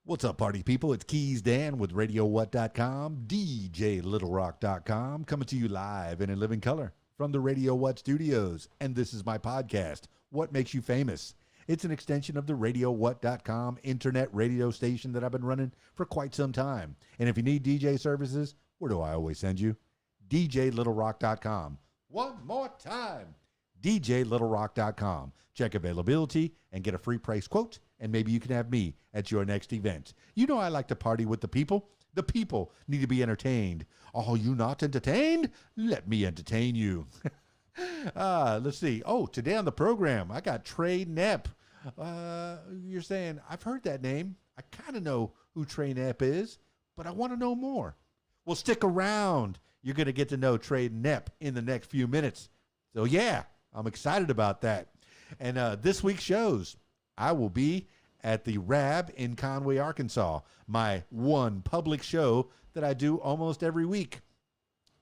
What's up, party people? It's Keys Dan with RadioWhat.com, DJLittleRock.com, coming to you live and in living color from the Radio What studios. And this is my podcast, What Makes You Famous? It's an extension of the RadioWhat.com internet radio station that I've been running for quite some time. And if you need DJ services, where do I always send you? DJLittleRock.com. One more time, DJLittleRock.com. Check availability and get a free price quote, and maybe you can have me at your next event. You know I like to party with the people. The people need to be entertained. Are you not entertained? Let me entertain you. Let's see. Oh, today on the program, I got Trey Knepp. You're saying, I've heard that name. I kind of know who Trey Knepp is, but I want to know more. Well, stick around. You're going to get to know Trey Knepp in the next few minutes. So, yeah, I'm excited about that. And this week's shows, I will be at the RAB in Conway, Arkansas, my one public show that I do almost every week.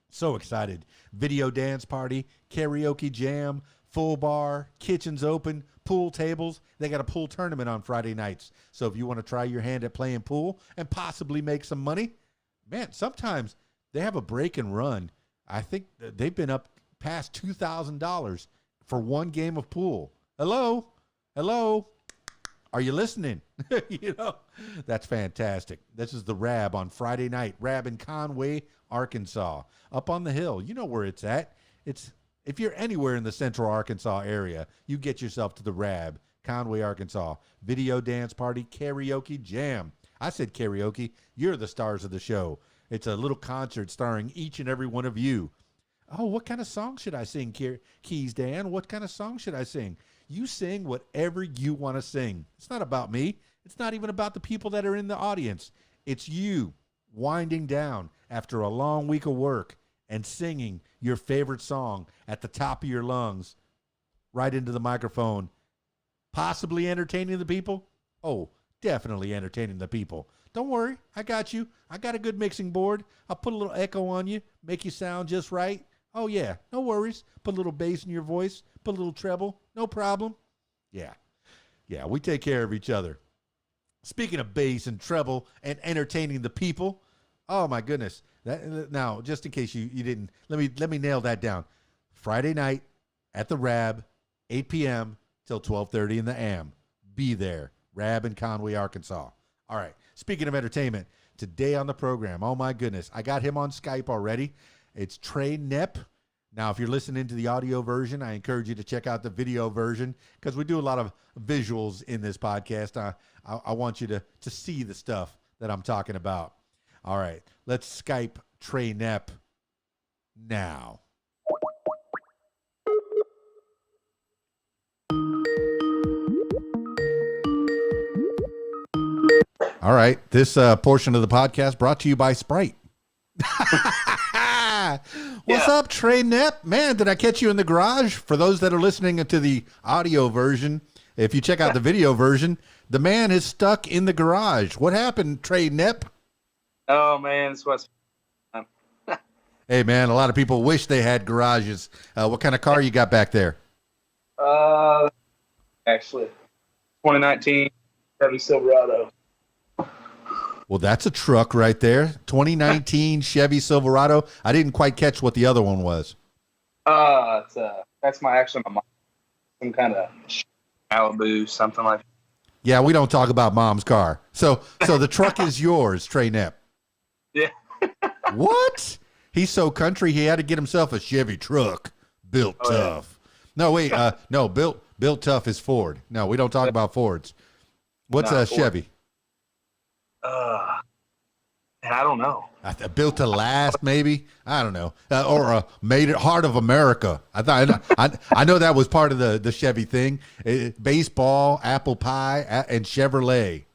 So excited. Video dance party, karaoke jam, full bar, kitchens open, pool tables. They got a pool tournament on Friday nights. So if you want to try your hand at playing pool and possibly make some money, man, sometimes they have a break and run. I think they've been up past $2,000 for one game of pool. Hello? Are you listening? That's fantastic. This is the RAB on Friday night. RAB in Conway, Arkansas. Up on the hill. You know where it's at. If you're anywhere in the central Arkansas area, you get yourself to the RAB, Conway, Arkansas. Video dance party, karaoke jam. I said karaoke. You're the stars of the show. It's a little concert starring each and every one of you. Oh, what kind of song should I sing, Keys Dan? What kind of song should I sing? You sing whatever you want to sing. It's not about me. It's not even about the people that are in the audience. It's you winding down after a long week of work and singing your favorite song at the top of your lungs right into the microphone. Possibly entertaining the people? Oh, definitely entertaining the people. Don't worry. I got you. I got a good mixing board. I'll put a little echo on you, make you sound just right. Oh, yeah. No worries. Put a little bass in your voice. Put a little treble. No problem. Yeah, we take care of each other. Speaking of bass and treble and entertaining the people, oh, my goodness. Now, just in case you didn't, let me nail that down. Friday night at the RAB, 8 p.m. till 12:30 in the AM. Be there. RAB in Conway, Arkansas. All right. Speaking of entertainment, today on the program, oh, my goodness, I got him on Skype already. It's Trey Knepp. Now, if you're listening to the audio version, I encourage you to check out the video version because we do a lot of visuals in this podcast. I want you to see the stuff that I'm talking about. All right, let's Skype Trey Knepp now. All right, this portion of the podcast brought to you by Sprite. What's up, Trey Knepp? Man, did I catch you in the garage? For those that are listening to the audio version, if you check out the video version, the man is stuck in the garage. What happened, Trey Knepp? Oh, man, it's what's Hey, man, a lot of people wish they had garages. What kind of car you got back there? Actually, 2019 Chevy Silverado. Well, that's a truck right there. 2019 Chevy Silverado. I didn't quite catch what the other one was. That's my mom. Some kind of Malibu, something like that. Yeah, we don't talk about mom's car. So the truck is yours, Trey Knepp. Yeah. What? He's so country, he had to get himself a Chevy truck. Built tough. Yeah. No, wait. No, built tough is Ford. No, we don't talk about Fords. What's a Chevy? I don't know. Built to last, maybe. I don't know. Or made it Heart of America. I know that was part of the Chevy thing. Baseball, apple pie, and Chevrolet.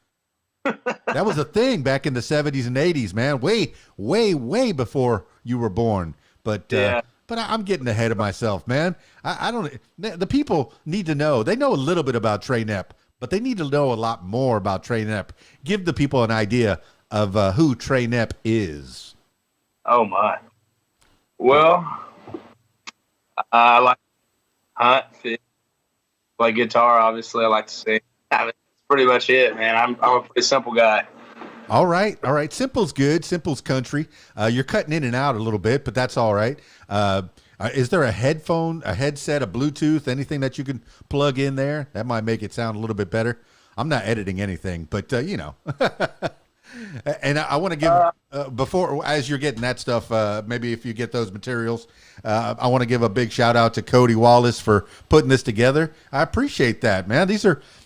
That was a thing back in the 70s and 80s, man. Way before you were born. But I'm getting ahead of myself, man. I don't. The people need to know. They know a little bit about Trey Knepp, but they need to know a lot more about Trey Knepp. Give the people an idea of who Trey Knepp is. Oh, my. Well, I like to hunt, fish, play guitar, obviously. I like to sing. That's pretty much it, man. I'm a pretty simple guy. All right. All right. Simple's good. Simple's country. You're cutting in and out a little bit, but that's all right. Is there a headphone, a headset, a Bluetooth, anything that you can plug in there? That might make it sound a little bit better. I'm not editing anything, but you know. And I want to give before, as you're getting that stuff, maybe if you get those materials, I want to give a big shout out to Cody Wallace for putting this together. I appreciate that, man.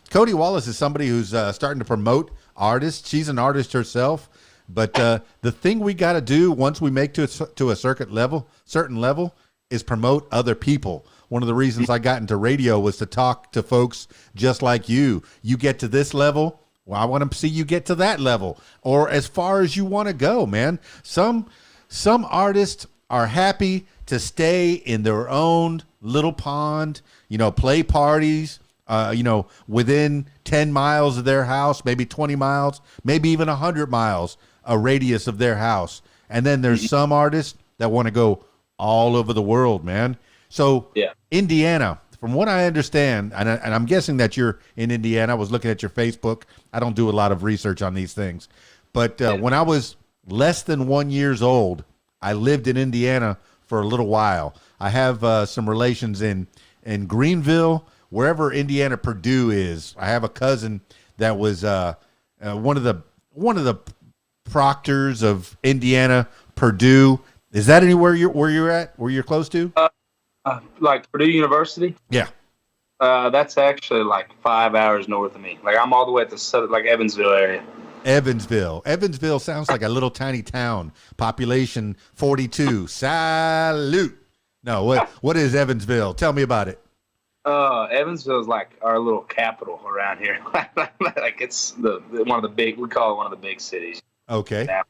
Cody Wallace is somebody who's starting to promote artists. She's an artist herself, but the thing we got to do once we make to a certain level is promote other people. One of the reasons I got into radio was to talk to folks just like you. You get to this level, well, I want to see you get to that level, or as far as you want to go, man. Some artists are happy to stay in their own little pond, play parties, within 10 miles of their house, maybe 20 miles, maybe even 100 miles, a radius of their house. And then there's some artists that want to go all over the world, man. So yeah. Indiana, from what I understand, and I'm guessing that you're in Indiana. I was looking at your Facebook. I don't do a lot of research on these things. But when I was less than 1 year old, I lived in Indiana for a little while. I have some relations in Greenville, wherever Indiana Purdue is. I have a cousin that was one of the proctors of Indiana Purdue. Is that anywhere where you're at? Where you're close to? Like Purdue University? Yeah. That's actually like 5 hours north of me. Like I'm all the way at the Evansville area. Evansville sounds like a little tiny town. Population 42. Salute. No, what is Evansville? Tell me about it. Evansville is like our little capital around here. Like it's one of the big. We call it one of the big cities. Okay. Now,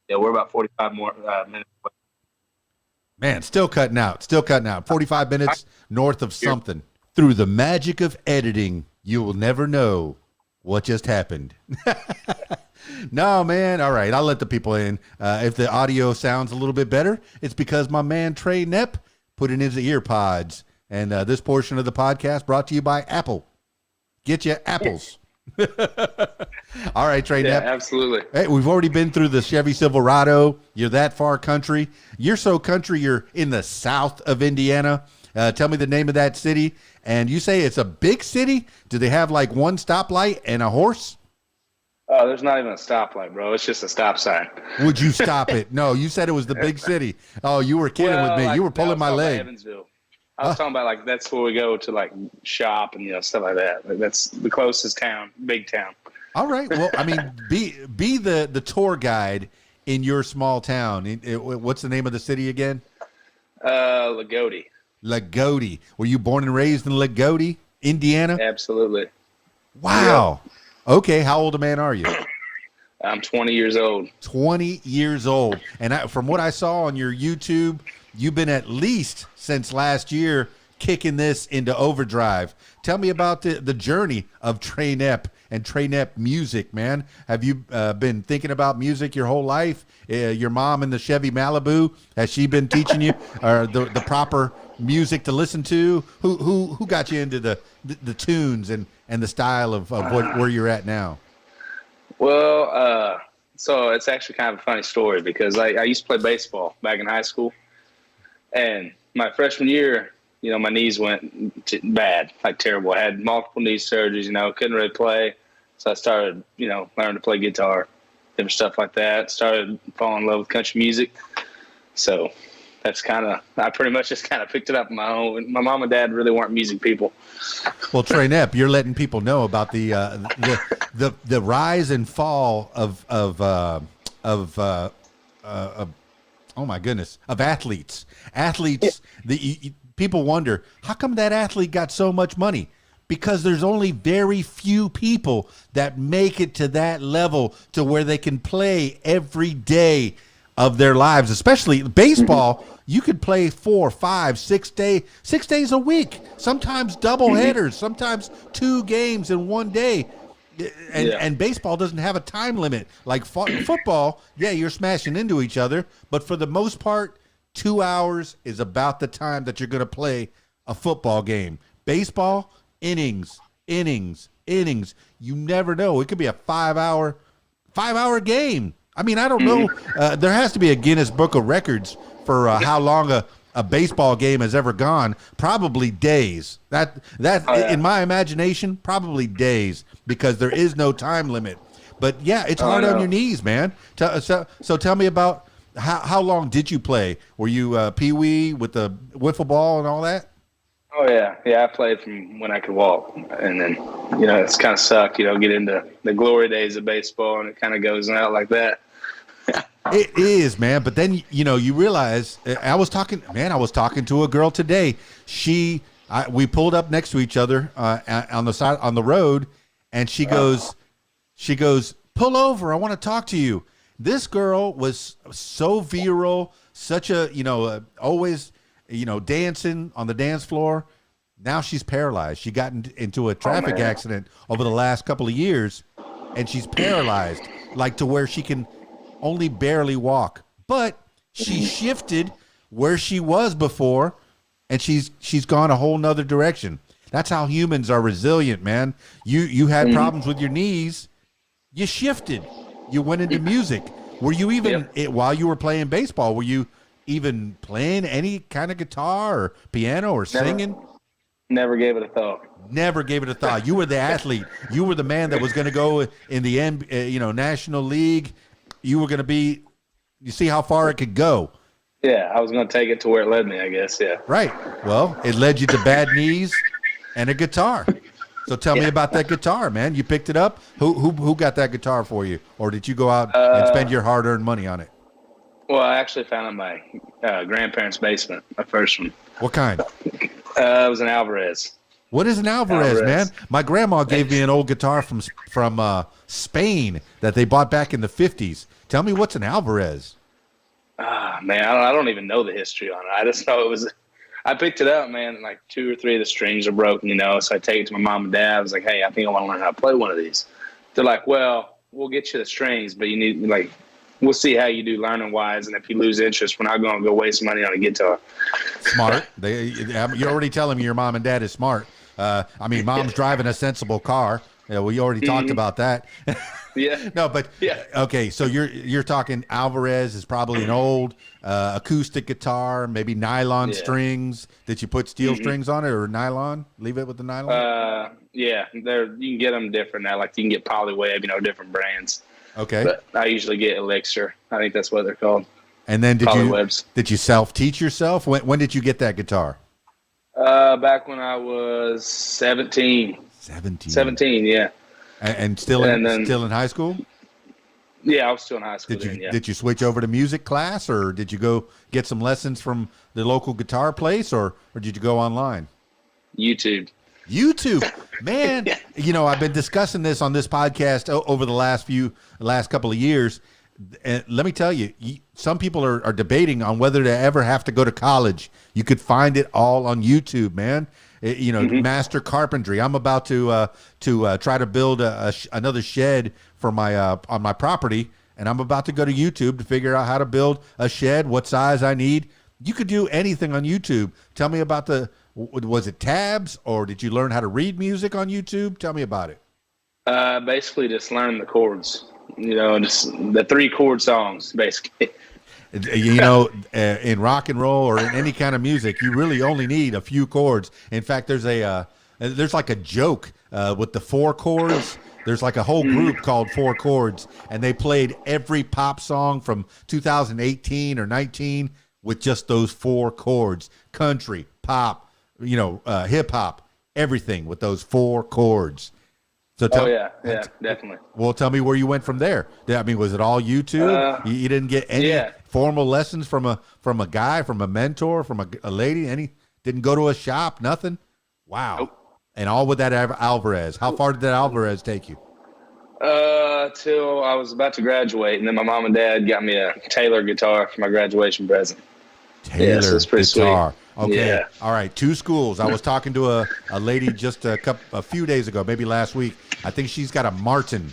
yeah, we're about 45 more minutes away. Man, still cutting out. 45 minutes north of something. Through the magic of editing, you will never know what just happened. No, man. All right, I'll let the people in. If the audio sounds a little bit better, it's because my man Trey Knepp put in his ear pods. And this portion of the podcast brought to you by Apple. Get you apples. All right, Trey Knepp. Yeah, absolutely. Hey, we've already been through the Chevy Silverado. You're that far country. You're so country, you're in the south of Indiana. Tell me the name of that city. And you say it's a big city? Do they have like one stoplight and a horse? There's not even a stoplight, bro. It's just a stop sign. Would you stop it? No, you said it was the big city. Oh, you were kidding with me. You were pulling my leg. Evansville. I was talking about like that's where we go to like shop and stuff like that. Like, that's the closest town, big town. All right. Well, I mean, be the tour guide in your small town. What's the name of the city again? Lagodi. Lagodi. Were you born and raised in Lagodi, Indiana? Absolutely. Wow. Yeah. Okay. How old a man are you? I'm 20 years old. 20 years old. And from what I saw on your YouTube, you've been at least since last year kicking this into overdrive. Tell me about the journey of Trey Knepp and Trey Knepp music, man. Have you been thinking about music your whole life? Your mom in the Chevy Malibu, has she been teaching you the proper music to listen to? Who got you into the tunes and the style of where you're at now? Well, so it's actually kind of a funny story because I used to play baseball back in high school. And my freshman year, my knees went bad, like terrible. I had multiple knee surgeries, couldn't really play. So I started, learning to play guitar, different stuff like that. Started falling in love with country music. So that's I pretty much just kind of picked it up on my own. My mom and dad really weren't music people. Well, Trey Knepp, you're letting people know about the rise and fall of oh my goodness, of athletes. People wonder, how come that athlete got so much money? Because there's only very few people that make it to that level to where they can play every day of their lives, especially baseball. You could play 4, 5, 6 days a week, sometimes double headers, sometimes 2 games in one day. And baseball doesn't have a time limit like football. Yeah, you're smashing into each other, but for the most part, 2 hours is about the time that you're going to play a football game. Baseball, innings. You never know. It could be a 5-hour 5-hour game. I mean, I don't know. There has to be a Guinness Book of Records for how long a baseball game has ever gone. Probably days. In my imagination, probably days, because there is no time limit. But yeah, it's hard on your knees, man. So tell me about how long did you play? Were you pee-wee with the wiffle ball and all that? Oh yeah. I played from when I could walk, and then it's kind of sucked. Get into the glory days of baseball, and it kind of goes out like that. It is, man. But then you realize I was talking to a girl today. We pulled up next to each other on the road, and she goes, "Pull over. I want to talk to you." This girl was so virile, such a always dancing on the dance floor. Now she's paralyzed. She got into a traffic accident over the last couple of years, and she's paralyzed, like to where she can only barely walk. But she shifted where she was before, and she's gone a whole nother direction. That's how humans are resilient, man. You had problems with your knees. You shifted. You went into music. Were you even, while you were playing baseball, were you even playing any kind of guitar or piano or singing? Never gave it a thought. Never gave it a thought. You were the athlete. You were the man that was going to go in the National League. You were going to be, you see how far it could go. Yeah, I was going to take it to where it led me, I guess, yeah. Right. Well, it led you to bad knees and a guitar. So tell me about that guitar, man. You picked it up? Who got that guitar for you? Or did you go out and spend your hard-earned money on it? Well, I actually found it in my grandparents' basement, my first one. What kind? It was an Alvarez. What is an Alvarez, man? My grandma gave me an old guitar from Spain that they bought back in the 50s. Tell me, what's an Alvarez? Man, I don't even know the history on it. I just know it was – I picked it up, man, and like 2 or 3 of the strings are broken, so I take it to my mom and dad. I was like, hey, I think I want to learn how to play one of these. They're like, well, we'll get you the strings, but you need – we'll see how you do learning-wise, and if you lose interest, we're not going to go waste money on a guitar. Smart. You're already telling me your mom and dad is smart. Mom's driving a sensible car. We already talked about that. Yeah. No, but okay. So you're talking Alvarez is probably an old acoustic guitar, maybe nylon strings. Did you put steel strings on it or nylon? Leave it with the nylon. Yeah, you can get them different now. Like you can get Polyweb, different brands. Okay. But I usually get Elixir. I think that's what they're called. And then did you self-teach yourself? When did you get that guitar? Back when I was 17. 17, yeah. And still in high school? Yeah, I was still in high school. Did you switch over to music class, or did you go get some lessons from the local guitar place, or did you go online? YouTube, man. I've been discussing this on this podcast over the last couple of years. And let me tell you, some people are debating on whether to ever have to go to college. You could find it all on YouTube, man. Master carpentry. I'm about to try to build another shed for my on my property, and I'm about to go to YouTube to figure out how to build a shed, what size I need. You could do anything on YouTube. Tell me about was it tabs, or did you learn how to read music on YouTube? Tell me about it. Basically just learn the chords, just the 3 chord songs, basically. In rock and roll or in any kind of music, you really only need a few chords. In fact, there's like a joke with the 4 chords. There's like a whole group called 4 Chords, and they played every pop song from 2018 or 19 with just those 4 chords. Country, pop, hip hop, everything with those 4 chords. So definitely. Well, tell me where you went from there. Was it all YouTube? You didn't get any formal lessons from a guy, from a mentor, from a lady? Didn't go to a shop? Nothing? Wow. Nope. And all with that Alvarez. How far did that Alvarez take you? Till I was about to graduate, and then my mom and dad got me a Taylor guitar for my graduation present. Taylor so it's pretty guitar. Sweet. Okay. Yeah. All right. 2 schools. I was talking to a lady just a few days ago, maybe last week. I think she's got a Martin,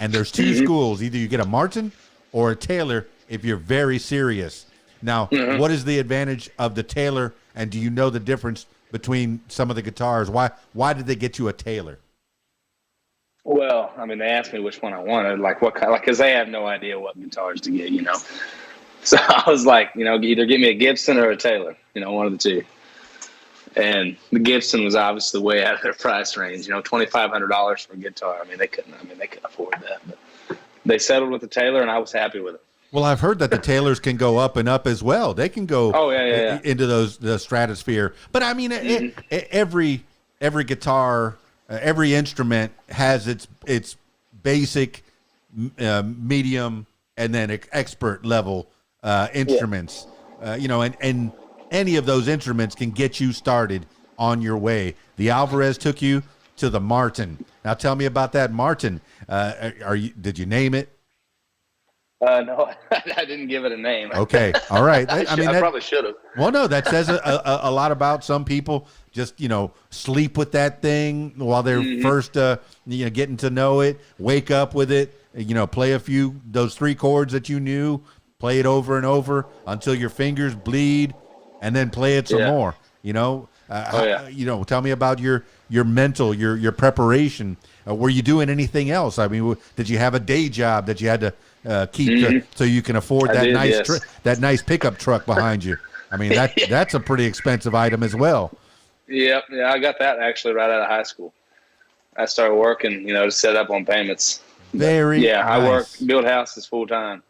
and there's 2 schools. Either you get a Martin or a Taylor if you're very serious. Now, what is the advantage of the Taylor, and do you know the difference between some of the guitars? Why did they get you a Taylor? Well, I mean, they asked me which one I wanted, like what kind, like, because they have no idea what guitars to get, So I was like, either give me a Gibson or a Taylor, one of the two. And the Gibson was obviously way out of their price range, $2,500 for a guitar. They couldn't afford that. But they settled with the Taylor, and I was happy with it. Well, I've heard that the Taylors can go up and up as well. They can go into the stratosphere. But I mean, every guitar, every instrument has its basic, medium, and then expert level instruments. And any of those instruments can get you started on your way. The Alvarez took you to the Martin. Now tell me about that Martin. Did you name it? No, I didn't give it a name. Okay. All right. I probably should have. Well, no, that says a lot about some people. Just, sleep with that thing while they're first, getting to know it, wake up with it, play those 3 chords that you knew, play it over and over until your fingers bleed, and then play it some more, tell me about your mental, your preparation. Were you doing anything else? I mean, did you have a day job that you had to keep so you can afford that nice pickup truck behind you? I mean, that's a pretty expensive item as well. Yep. Yeah, I got that actually right out of high school. I started working, to set up on payments. Very nice. I build houses full time.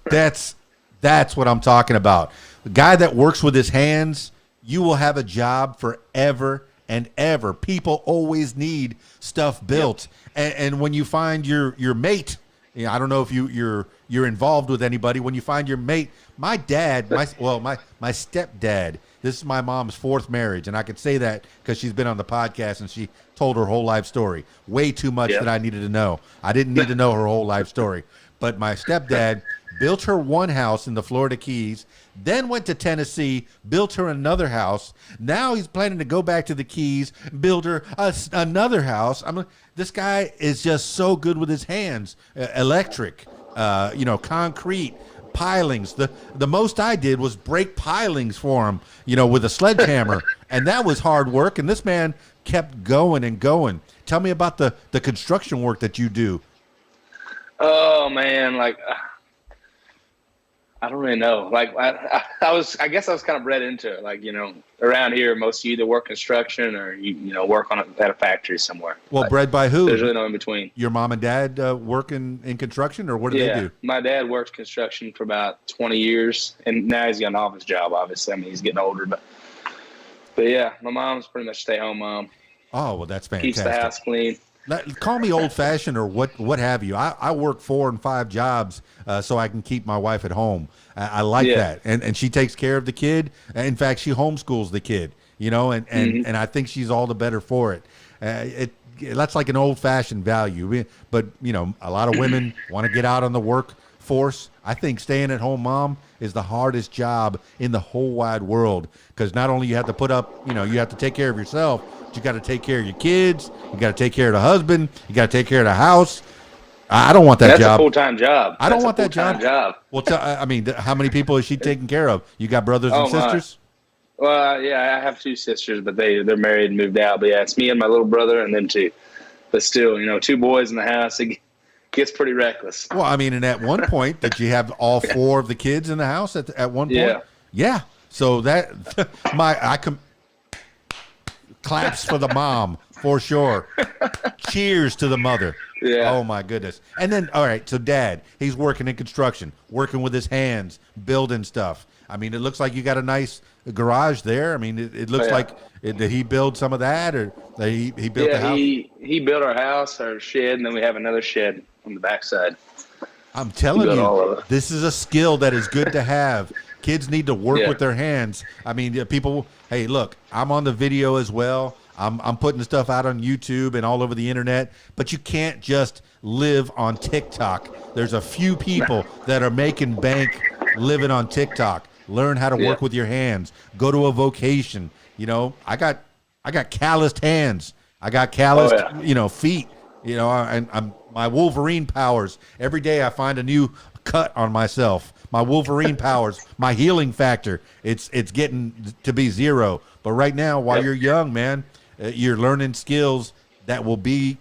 That's what I'm talking about. The guy that works with his hands, you will have a job forever and ever. People always need stuff built. Yep. And when you find your mate, I don't know if you're involved with anybody. When you find your mate, my dad, my stepdad, this is my mom's 4th marriage, and I could say that because she's been on the podcast and she told her whole life story. Way too much that I needed to know. I didn't need to know her whole life story. But my stepdad built her one house in the Florida Keys, then went to Tennessee, built her another house. Now he's planning to go back to the Keys, build her another house. This guy is just so good with his hands. Electric, concrete, pilings. The most I did was break pilings for him, with a sledgehammer, and that was hard work. And this man kept going and going. Tell me about the construction work that you do. Oh man, I don't really know. I guess I was kind of bred into it. Around here, most of you either work construction or you work at a factory somewhere. Well, bred by who? There's really no in between. Your mom and dad work in construction, or what do they do? My dad worked construction for about 20 years, and now he's got an office job. Obviously, he's getting older, but yeah, my mom's pretty much stay-home mom. Oh, well, that's fantastic. Keeps the house clean. Call me old-fashioned or what have you. I work 4 and 5 jobs so I can keep my wife at home. I like that, and she takes care of the kid. In fact, she homeschools the kid. And I think she's all the better for it. That's like an old-fashioned value. But a lot of women want to get out on the workforce. I think staying at home mom is the hardest job in the whole wide world, because not only you have to put up, you have to take care of yourself, but you got to take care of your kids, you got to take care of the husband, you got to take care of the house. I don't want that job. That's a full-time job. I don't want that job. Well, how many people is she taking care of? You got brothers and sisters? Well, yeah, I have 2 sisters, but they're married and moved out. But yeah, it's me and my little brother, and then 2. But still, 2 boys in the house, it gets pretty reckless. Well, and at one point, did you have all 4 of the kids in the house at one point? Yeah. Yeah. So that claps for the mom for sure. Cheers to the mother. Yeah. Oh my goodness. And then, all right, so dad, he's working in construction, working with his hands, building stuff. It looks like you got a nice garage there. It looks like, did he build some of that, or he built the house? He built our house, our shed, and then we have another shed on the backside. I'm telling you, this is a skill that is good to have. Kids need to work with their hands. People, hey, look, I'm on the video as well. I'm putting stuff out on YouTube and all over the internet, but you can't just live on TikTok. There's a few people that are making bank living on TikTok. Learn how to work with your hands. Go to a vocation. I got calloused hands. I got calloused, feet. And I'm my Wolverine powers. Every day I find a new cut on myself. My Wolverine powers, my healing factor. It's getting to be 0. But right now, while you're young, man, you're learning skills that will be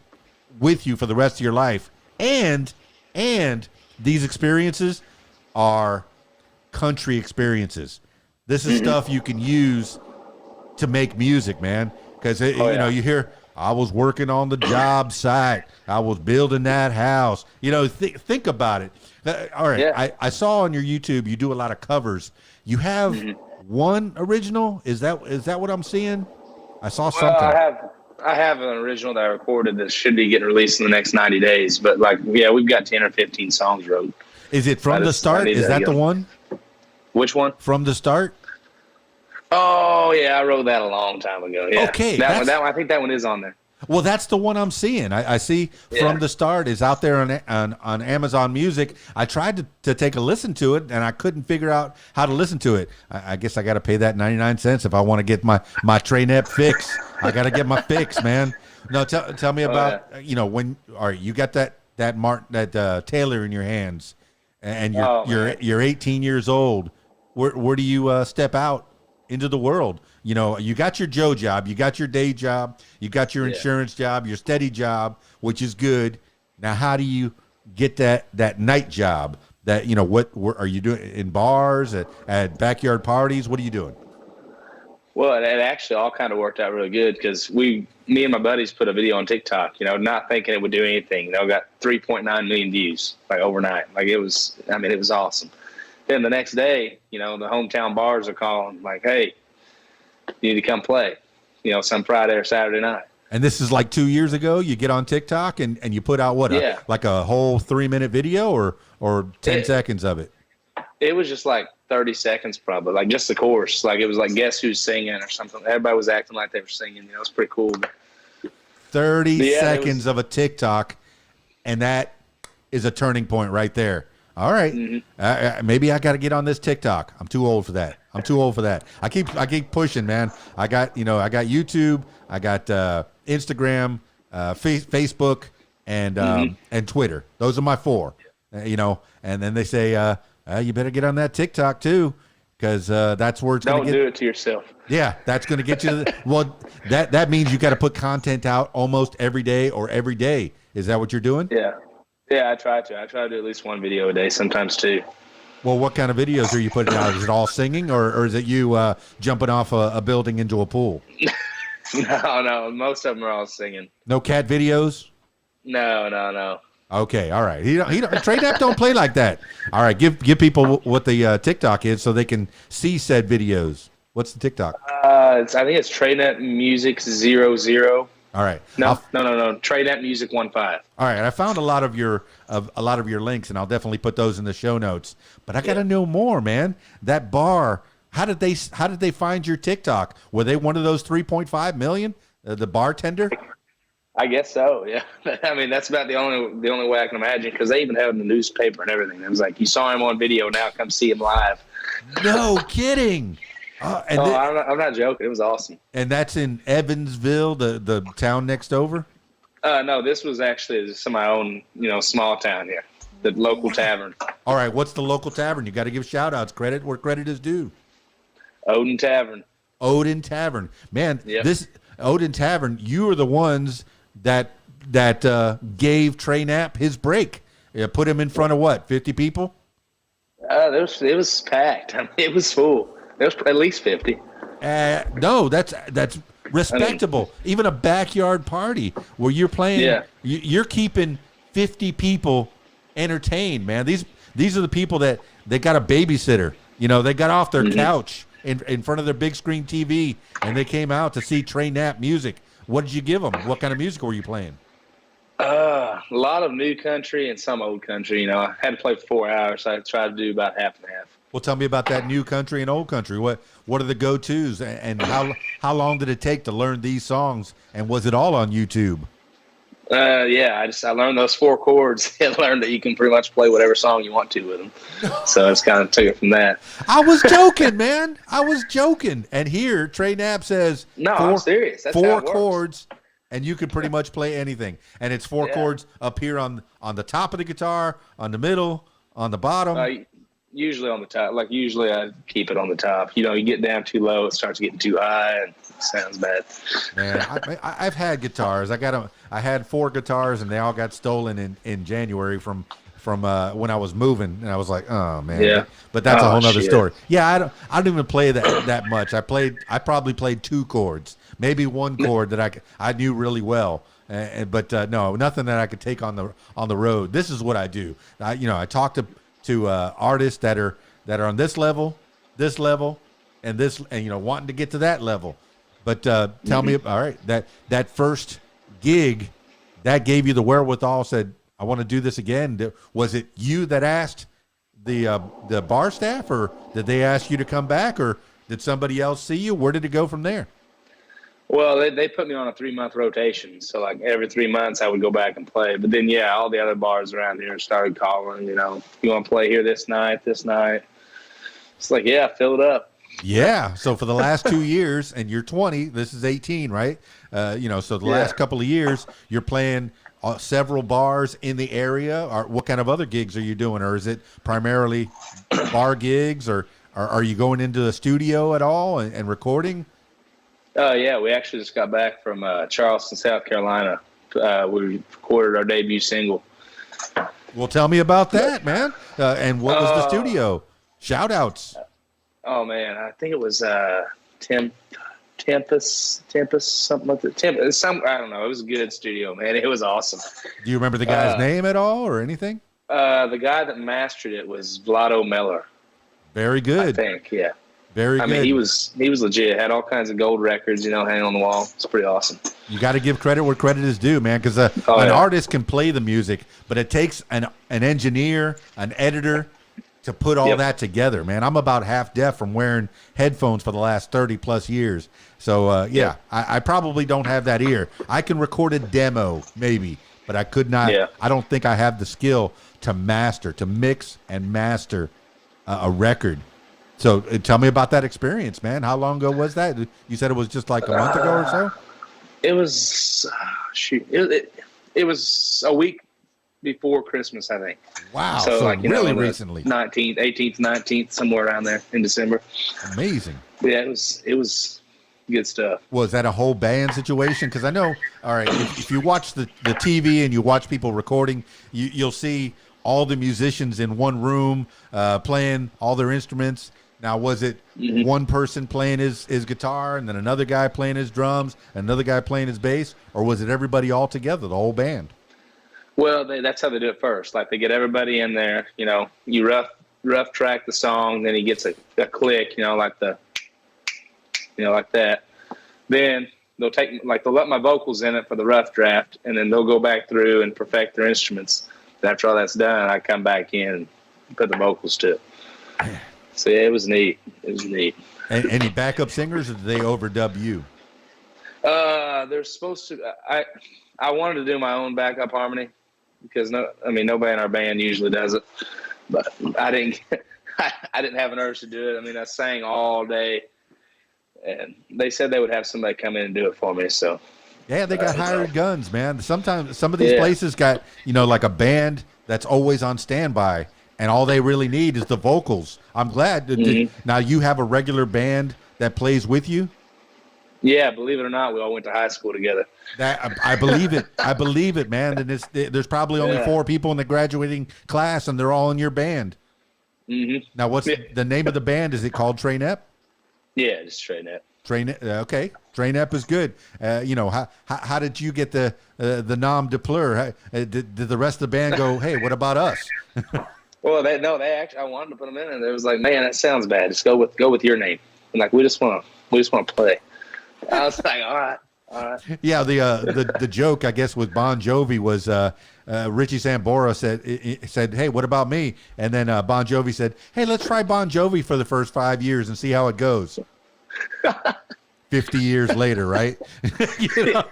with you for the rest of your life. And these experiences are country experiences. This is stuff you can use to make music, man. Because you hear, I was working on the job site, I was building that house. Think about it. All right, Yeah. I saw on your YouTube you do a lot of covers. You have one original. Is that what I'm seeing? I saw something. I have an original that I recorded that should be getting released in the next 90 days. But we've got 10 or 15 songs wrote. Is it From the Start? Is that the one? Which one? From the Start? Oh yeah, I wrote that a long time ago. Yeah. Okay, that one. I think that one is on there. Well, that's the one I'm seeing. I see From the Start is out there on Amazon Music. I tried to take a listen to it, and I couldn't figure out how to listen to it. I guess I got to pay that 99 cents if I want to get my Trey Knepp fix. I got to get my fix, man. No, tell me about when. All right, you got that Taylor in your hands, and you're 18 years old. Where do you step out into the world? You got your Joe job, you got your day job, you got your insurance job, your steady job, which is good. Now, how do you get that night job? That what are you doing in bars, at backyard parties? What are you doing? Well, it actually all kind of worked out really good because me and my buddies put a video on TikTok, not thinking it would do anything. Got 3.9 million views overnight. It was awesome. Then the next day, the hometown bars are calling hey, you need to come play, some Friday or Saturday night. And this is 2 years ago. You get on TikTok and you put out a whole 3-minute video or 10 seconds of it. It was just 30 seconds probably, just the chorus. It was guess who's singing or something. Everybody was acting like they were singing. It was pretty cool. 30 seconds of a TikTok, and that is a turning point right there. All right. Maybe I got to get on this TikTok. I'm too old for that. I keep pushing, man. I got YouTube, I got Instagram, Facebook, and Twitter. Those are my 4. And then they say, you better get on that TikTok too, because that's where it's going to get. Don't do it to yourself. Yeah, that's going to get you. Well, that means you got to put content out almost every day or every day. Is that what you're doing? Yeah. Yeah, I try to do at least one video a day, sometimes 2. Well, what kind of videos are you putting out? Is it all singing, or is it you jumping off a building into a pool? No, most of them are all singing. No cat videos? No. Okay, all right. He Trey Knepp don't play like that. All right, give people what the TikTok is so they can see said videos. What's the TikTok? I think it's Trey Knepp Music 00. All right. No. Trey Knepp Music 15. All right. I found a lot of your links, and I'll definitely put those in the show notes. But I got to know more, man. That bar. How did they find your TikTok? Were they one of those 3.5 million? The bartender? I guess so. Yeah. That's about the only way I can imagine, because they even have it in the newspaper and everything. It was you saw him on video. Now come see him live. No kidding. I'm not joking. It was awesome. And that's in Evansville, the town next over? No, this was actually some of my own, small town here, the local tavern. All right, what's the local tavern? You got to give shout-outs, credit where credit is due. Odin Tavern. Man, yep. This Odin Tavern, you are the ones that gave Trey Knapp his break. Put him in front of 50 people? It was packed. It was full. There was at least 50. No, that's respectable. Even a backyard party where you're playing, you're keeping 50 people entertained, man. These are the people that they got a babysitter. They got off their couch in front of their big screen TV, and they came out to see Trey Knapp music. What did you give them? What kind of music were you playing? A lot of new country and some old country. I had to play for 4 hours, so I tried to do about half and half. Well, tell me about that new country and old country. What are the go-tos, and how long did it take to learn these songs? And was it all on YouTube? Yeah, I learned those 4 chords and learned that you can pretty much play whatever song you want to with them. So it's kind of took it from that. I was joking, man. I was joking. And here, Trey Knapp says, "No, I'm serious. That's 4 chords, and you can pretty much play anything. And it's 4 Yeah. chords up here on the top of the guitar, on the middle, on the bottom." Usually on the top. Like usually I keep it on the top. You get down too low, it starts getting too high, and it sounds bad. Man, I've had guitars. I had 4 guitars, and they all got stolen in January from when I was moving, and I was like, oh man. Yeah. But that's a whole nother shit. story. Yeah, I don't even play that much. I probably played 2 chords, maybe 1 chord that I knew really well. But no, nothing that I could take on the road. This is what I do. I talk to artists that are on this level, and wanting to get to that level. But tell me, all right, that first gig that gave you the wherewithal, said, I want to do this again. Was it you that asked the bar staff, or did they ask you to come back, or did somebody else see you? Where did it go from there? Well, they put me on a 3-month rotation. So like every 3 months I would go back and play. But then, yeah, all the other bars around here started calling, you want to play here this night? It's like, yeah, fill it up. Yeah. So for the last 2 years, and you're 20, this is 18, right? So the last couple of years, you're playing several bars in the area. Or what kind of other gigs are you doing? Or is it primarily bar gigs, or are you going into the studio at all and recording? Yeah, we actually just got back from Charleston, South Carolina. We recorded our debut single. Well, tell me about that, man. And what was the studio? Shout outs. Oh, man, I think it was Tempest, something like that. I don't know. It was a good studio, man. It was awesome. Do you remember the guy's name at all or anything? The guy that mastered it was Vlado Meller. Very good. I think, yeah. Very good. I mean, he was legit. Had all kinds of gold records, hanging on the wall. It's pretty awesome. You got to give credit where credit is due, man, because an artist can play the music, but it takes an engineer, an editor to put all that together, man. I'm about half deaf from wearing headphones for the last 30 plus years. So, I probably don't have that ear. I can record a demo, maybe, but I could not. Yeah. I don't think I have the skill to mix and master a record. So tell me about that experience, man. How long ago was that? You said it was just like a month ago or so? It was, it was a week before Christmas, I think. Wow. So like, really recently. 19th, 18th, 19th, somewhere around there in December. Amazing. But yeah, it was good stuff. Was that a whole band situation? Because I know, all right, if you watch the TV and you watch people recording, you'll see all the musicians in one room playing all their instruments. Now, was it one person playing his guitar and then another guy playing his drums, another guy playing his bass, or was it everybody all together, the whole band? Well, that's how they do it first. Like they get everybody in there, you rough track the song, then he gets a click, like that. Then they'll let my vocals in it for the rough draft, and then they'll go back through and perfect their instruments. After all that's done, I come back in and put the vocals to it. So yeah, it was neat. Any backup singers, or did they overdub you? They're supposed to. I wanted to do my own backup harmony because nobody in our band usually does it, but I didn't. I didn't have an urge to do it. I mean, I sang all day, and they said they would have somebody come in and do it for me. So. Yeah, they got hired guns, man. Sometimes some of these places got, like a band that's always on standby, and all they really need is the vocals. I'm glad. Now you have a regular band that plays with you? Yeah, believe it or not, we all went to high school together. I believe it. I believe it, man. And there's probably only 4 people in the graduating class, and they're all in your band. Mm-hmm. Now, what's the name of the band? Is it called Trey Knepp? Yeah, just Trey Knepp. Okay. Trey Knepp is good. How did you get the nom de plume? Did the rest of the band go, hey, what about us? Well, they actually, I wanted to put them in, and they was like, man, that sounds bad. Just go with your name. And like, we just want to play. I was like, all right. Yeah, the joke, I guess, with Bon Jovi was Richie Sambora said, hey, what about me? And then Bon Jovi said, hey, let's try Bon Jovi for the first 5 years and see how it goes. 50 years later, right? Yeah.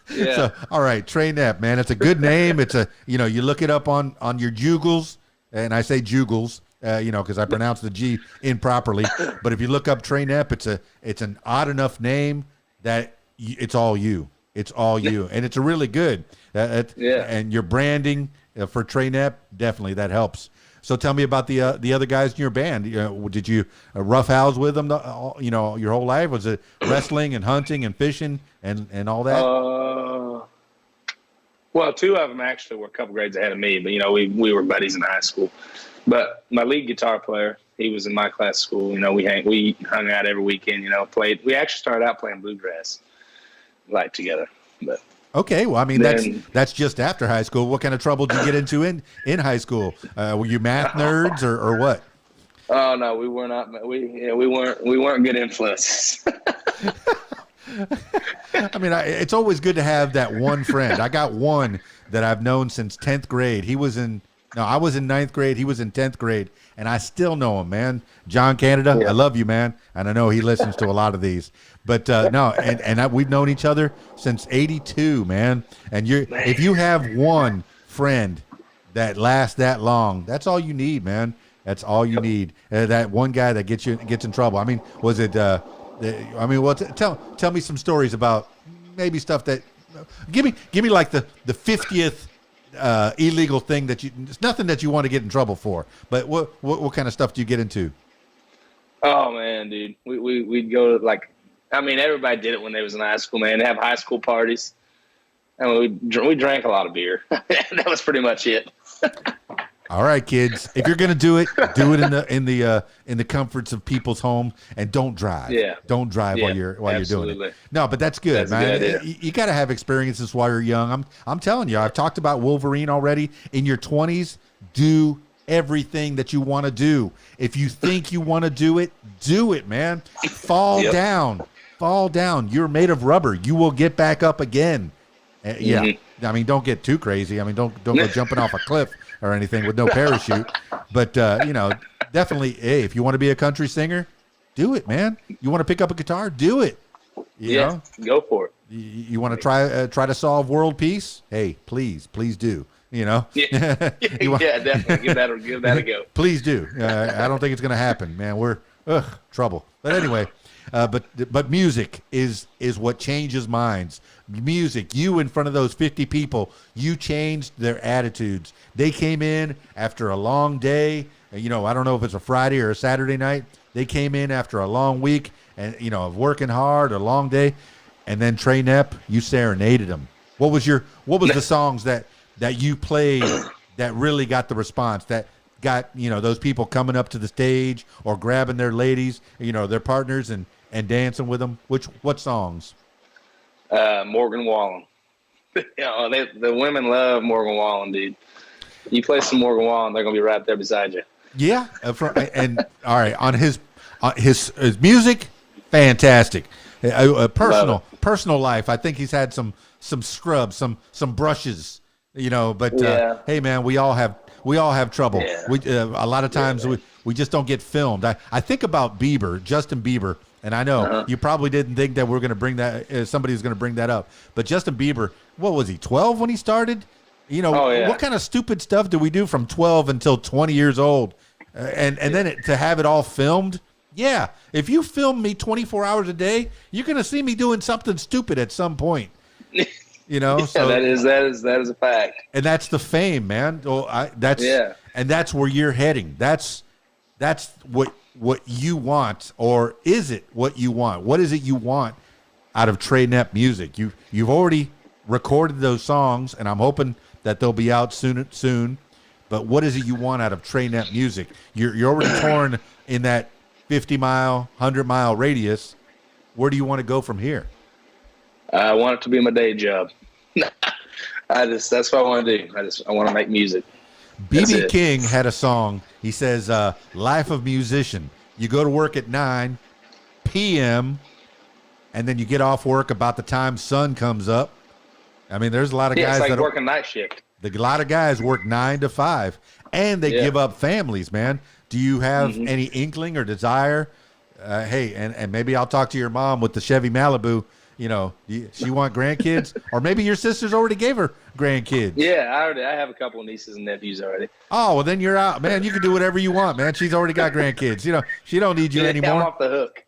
So, all right, Trey Knepp, man, it's a good name. It's you look it up on your Jugles, and I say Jugles, because I pronounce the G improperly. But if you look up Trey Knepp, it's an odd enough name that it's all you. It's all you, and it's a really good. And your branding for Trey Knepp, definitely that helps. So tell me about the other guys in your band. Did you roughhouse with them? Your whole life, was it wrestling and hunting and fishing and all that? Well, two of them actually were a couple grades ahead of me, but we were buddies in high school. But my lead guitar player, he was in my class school. We hung out every weekend. Played. We actually started out playing bluegrass, like together. But okay, well, I mean that's just after high school. What kind of trouble did you get into in high school? Were you math nerds or what? Oh no, we were not. We weren't good influences. I mean, it's always good to have that one friend. I got one that I've known since 10th grade. I was in 9th grade. He was in 10th grade, and I still know him, man. John Canada, yeah. I love you, man. And I know he listens to a lot of these. But we've known each other since '82, man. And if you have one friend that lasts that long, that's all you need, man. That's all you need. That one guy that gets in trouble. I mean, was it? Tell me some stories about maybe stuff that. Give me like the 50th illegal thing that it's nothing that you want to get in trouble for. But what kind of stuff do you get into? Oh man, dude, we'd go to everybody did it when they was in high school, man. They have high school parties, and we drank a lot of beer. That was pretty much it. All right, kids. If you're gonna do it in the comforts of people's home, and don't drive. Yeah. Don't drive while you're doing it. No, but that's good, man. You got to have experiences while you're young. I'm telling you. I've talked about Wolverine already. In your 20s, do everything that you want to do. If you think you want to do it, man. Fall down. You're made of rubber. You will get back up again. Yeah. Mm-hmm. I mean, don't get too crazy. I mean, don't go jumping off a cliff or anything with no parachute. But, definitely, hey, if you want to be a country singer, do it, man. You want to pick up a guitar? Do it. You know? Go for it. You want to try to solve world peace? Hey, please do. Yeah, definitely. Give that a go. Please do. I don't think it's going to happen, man. We're trouble. But anyway, but music is what changes minds. Music, you in front of those 50 people, you changed their attitudes. They came in after a long day. I don't know if it's a Friday or a Saturday night. They came in after a long week and of working hard, a long day, and then Trey Knepp, you serenaded them. What was the songs that you played that really got the response, that got those people coming up to the stage or grabbing their ladies, their partners and dancing with them? What songs? Morgan Wallen. The women love Morgan Wallen, dude. You play some Morgan Wallen, they're gonna be right there beside you. Yeah, and all right, on his music, fantastic. Personal life, I think he's had some scrubs, some brushes, But hey, man, we all have trouble. Yeah. A lot of times we just don't get filmed. I think about Justin Bieber. And I know you probably didn't think that we're going to bring that. Somebody was going to bring that up. But Justin Bieber, what was he, 12 when he started? What kind of stupid stuff do we do from 12 until 20 years old? And then to have it all filmed? Yeah. If you film me 24 hours a day, you're going to see me doing something stupid at some point. So that is a fact. And that's the fame, man. And that's where you're heading. That's what you want, or is it what you want? What is it you want out of Trey Knepp music? You've already recorded those songs, and I'm hoping that they'll be out soon. But what is it you want out of Trey Knepp music? You're already torn in that 50-mile, 100-mile radius. Where do you want to go from here? I want it to be my day job. That's what I want to do. I want to make music. B.B. King had a song. He says, life of musician. You go to work at 9 p.m., and then you get off work about the time sun comes up. I mean, there's a lot of guys that work a night shift. A lot of guys work 9 to 5, and they give up families, man. Do you have any inkling or desire? Hey, and maybe I'll talk to your mom with the Chevy Malibu. She want grandkids, or maybe your sister's already gave her grandkids. Yeah, I have a couple of nieces and nephews already. Oh, well, then you're out, man. You can do whatever you want, man. She's already got grandkids. She don't need you anymore. I'm off the hook.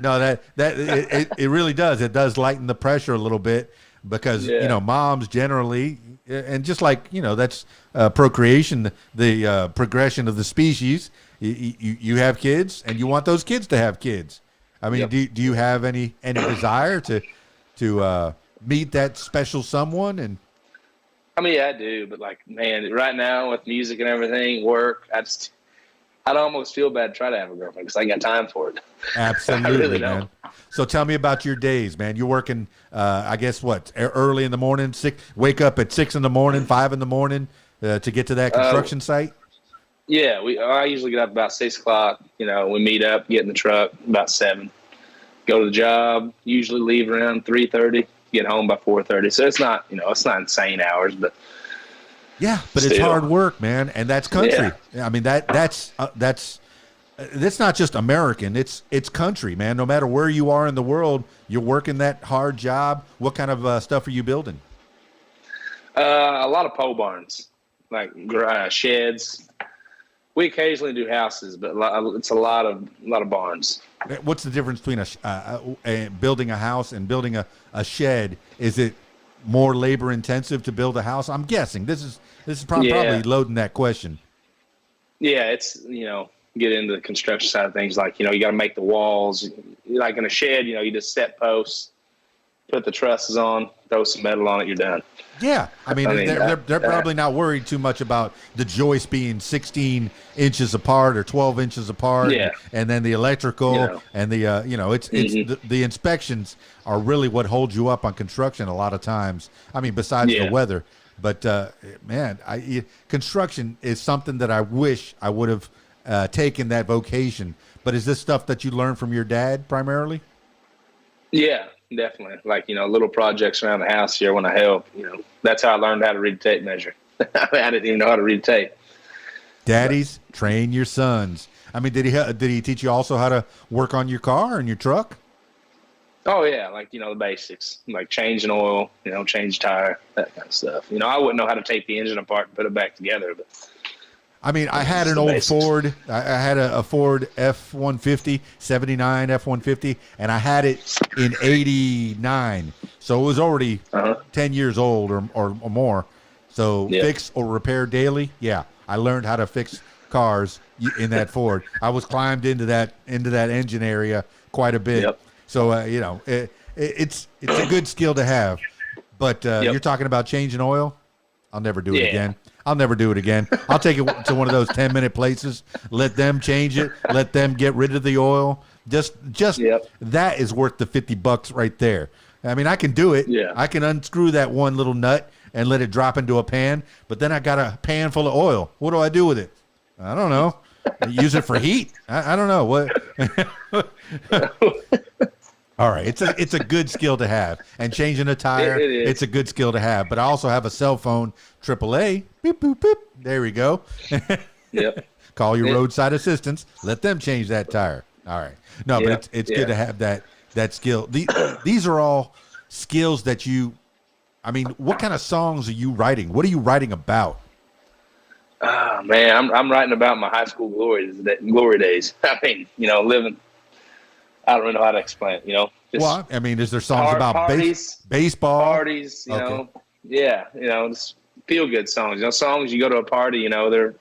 No, it really does. It does lighten the pressure a little bit. because moms generally, and just like that's procreation, the progression of the species. You have kids, and you want those kids to have kids. I mean, do you have any desire to meet that special someone? And I mean, I do, but like, man, right now with music and everything, work, I'd almost feel bad to try to have a girlfriend because I ain't got time for it. Absolutely, I really man. don't. So tell me about your days, man. You're working, I guess, early in the morning, wake up at 6 in the morning, 5 in the morning to get to that construction site? Yeah, I usually get up about 6 o'clock. We meet up, get in the truck about 7, go to the job, usually leave around 3:30, get home by 4:30. So it's not, it's not insane hours, but yeah, but still. It's hard work, man, and that's country. Yeah. I mean that's not just American. It's country, man. No matter where you are in the world, you're working that hard job. What kind of stuff are you building? A lot of pole barns, like sheds. We occasionally do houses, but it's a lot of barns. What's the difference between building a house and building a shed? Is it more labor intensive to build a house? I'm guessing this is probably loading that question. Yeah, it's get into the construction side of things. Like you got to make the walls. Like in a shed, you just set posts, put the trusses on, throw some metal on it, you're done. Yeah, I mean they're probably not worried too much about the joists being 16 inches apart or 12 inches apart. Yeah. And then the electrical and the it's the inspections are really what holds you up on construction a lot of times. I mean, besides the weather, but man, construction is something that I wish I would have taken that vocation. But is this stuff that you learned from your dad primarily? Yeah, definitely. Like, little projects around the house here when I help, that's how I learned how to read a tape measure. I didn't even know how to read a tape. Daddies, train your sons. I mean, did he teach you also how to work on your car and your truck? Oh yeah. Like, the basics, like changing oil, change tire, that kind of stuff. I wouldn't know how to take the engine apart and put it back together, but I mean, I had an old basics. Ford. I had a Ford F-150, 79 F-150, and I had it in 89. So it was already 10 years old or more. So fix or repair daily. Yeah, I learned how to fix cars in that Ford. I was climbed into that engine area quite a bit. Yep. So, it's a good skill to have. But you're talking about changing oil? I'll never do it again. I'll never do it again. I'll take it to one of those 10-minute places, let them change it, let them get rid of the oil. Just that is worth the $50 right there. I mean, I can do it. Yeah. I can unscrew that one little nut and let it drop into a pan, but then I got a pan full of oil. What do I do with it? I don't know. Use it for heat? I don't know. What? All right, it's a good skill to have, and changing a tire, it's a good skill to have. But I also have a cell phone, AAA. Beep boop boop. There we go. Yep. Call your roadside assistance. Let them change that tire. All right. No, but it's good to have that skill. These are all skills that you. I mean, what kind of songs are you writing? What are you writing about? Oh man, I'm writing about my high school glory days. I mean, living. I don't know how to explain it, Just well, I mean, is there songs about parties, baseball? Parties, just feel good songs. Songs you go to a party, they're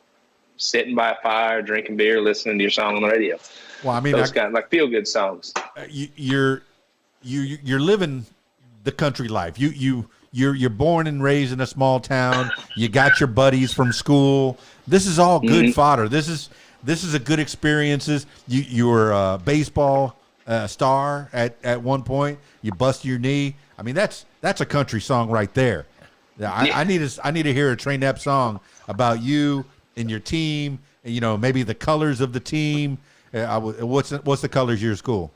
sitting by a fire, drinking beer, listening to your song on the radio. Well, I mean, those kind of like feel good songs. You're living the country life. You're born and raised in a small town. You got your buddies from school. This is all good fodder. This is a good experiences. You were a baseball star at one point. You busted your knee. I mean, that's a country song right there. I need to hear a Trey Knepp song about you and your team. And, maybe the colors of the team. What's the colors of your school?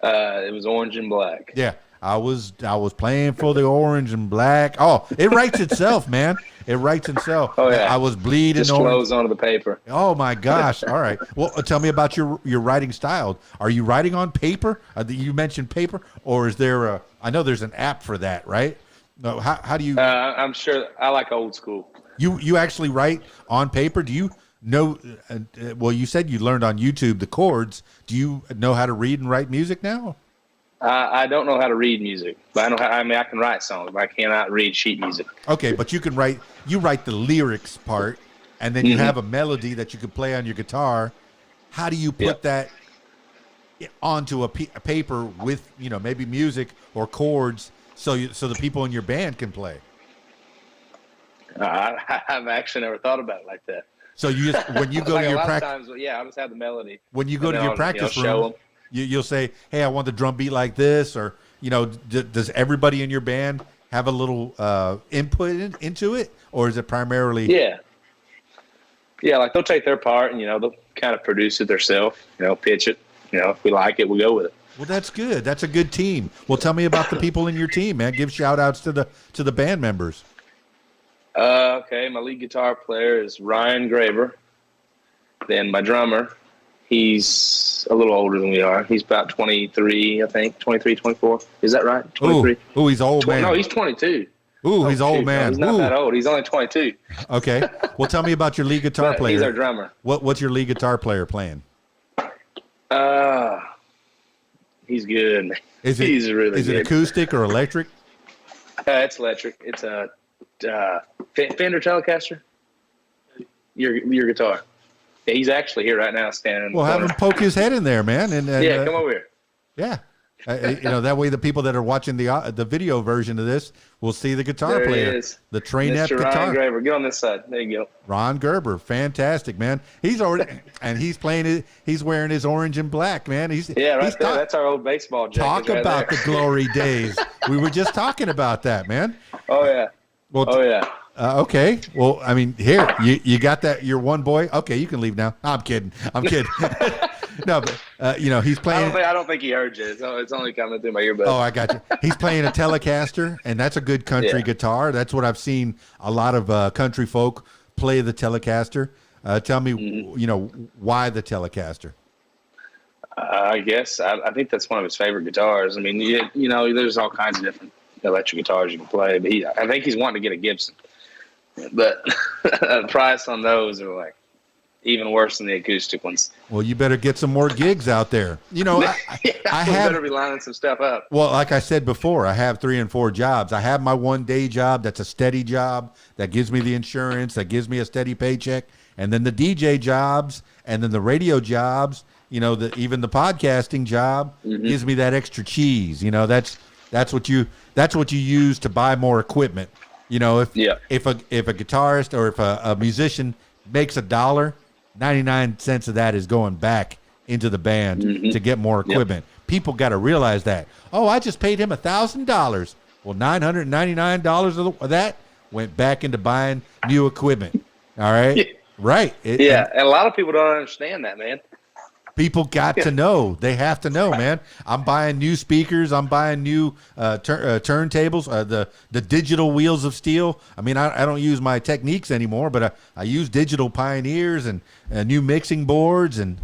It was orange and black. Yeah, I was playing for the orange and black. Oh, it writes itself, man. It writes itself. Oh yeah. I was bleeding. Just flows onto the paper. Oh my gosh! All right. Well, tell me about your writing style. Are you writing on paper? You mentioned paper, or is there I know there's an app for that, right? No. How do you? I'm sure I like old school. You actually write on paper? Do you know? Well, you said you learned on YouTube the chords. Do you know how to read and write music now? I don't know how to read music, but I can write songs, but I cannot read sheet music. Okay, but you write the lyrics part, and then you have a melody that you can play on your guitar. How do you put that onto a paper with, maybe music or chords so the people in your band can play? I've actually never thought about it like that. So you just, when you go to your practice, I'll just have the melody. When you go to your practice room, you'll say, "Hey, I want the drum beat like this," or does everybody in your band have a little input into it, or is it primarily? Yeah, like they'll take their part and they'll kind of produce it themselves. Pitch it. If we like it, we'll go with it. Well, that's good. That's a good team. Well, tell me about the people in your team, man. Give shout outs to the band members. Okay, my lead guitar player is Ryan Graver. Then my drummer, he's a little older than we are. He's about 23, I think. 23, 24. Is that right? 23? Ooh, he's old, man. No, he's 22. Ooh, he's old, man. No, he's not that old. He's only 22. Okay. Well, tell me about your lead guitar player. He's our drummer. What's your lead guitar player playing? He's good. He's really good. Is it acoustic or electric? It's electric. It's a Fender Telecaster. Your guitar. Yeah, he's actually here right now, standing. Well, have him poke his head in there, man. And come over here. Yeah, that way the people that are watching the video version of this will see the guitar player, the Trey Knepp guitar. Ron Graver, get on this side. There you go. Ron Gerber, fantastic, man. He's already and he's playing it. He's wearing his orange and black, man. That's our old baseball jacket. Talk about the glory days. We were just talking about that, man. Oh yeah. Well, okay. Well, I mean, here you got that. You're one boy. Okay, you can leave now. I'm kidding. No, but he's playing. I don't think he heard you. It's only coming through my earbud. Oh, I got you. He's playing a Telecaster, and that's a good country guitar. That's what I've seen a lot of country folk play the Telecaster. Tell me, why the Telecaster? I guess I think that's one of his favorite guitars. I mean, there's all kinds of different electric guitars you can play, but I think he's wanting to get a Gibson. But the price on those are like even worse than the acoustic ones. Well, you better get some more gigs out there. I better be lining some stuff up. Well, like I said before, I have 3 and 4 jobs. I have my one day job that's a steady job that gives me the insurance, that gives me a steady paycheck, and then the DJ jobs, and then the radio jobs. Even the podcasting job gives me that extra cheese. That's what you use to buy more equipment. If a guitarist or if a musician makes $1, 99 cents of that is going back into the band to get more equipment. People got to realize that. Oh, I just paid him $1,000. Well, $999 of that went back into buying new equipment. All right, right? And a lot of people don't understand that, man. People got to know. They have to know, man. I'm buying new speakers. I'm buying new turntables, the digital wheels of steel. I mean, I don't use my Techniques anymore, but I use digital Pioneers and new mixing boards and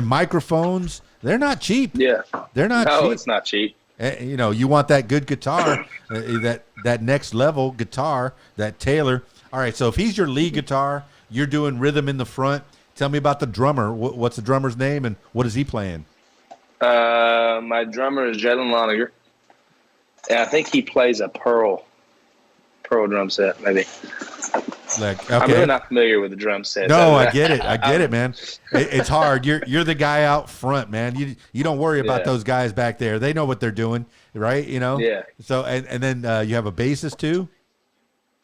microphones. They're not cheap. Yeah. They're not cheap. No, it's not cheap. You want that good guitar, that next level guitar, that Taylor. All right, so if he's your lead guitar, you're doing rhythm in the front. Tell me about the drummer. What's the drummer's name, and what is he playing? My drummer is Jalen Loniger, and I think he plays a Pearl drum set, maybe. Okay. I'm really not familiar with the drum set. No, I get it, man. It's hard. You're the guy out front, man. You don't worry about those guys back there. They know what they're doing, right? Yeah. So and then you have a bassist too.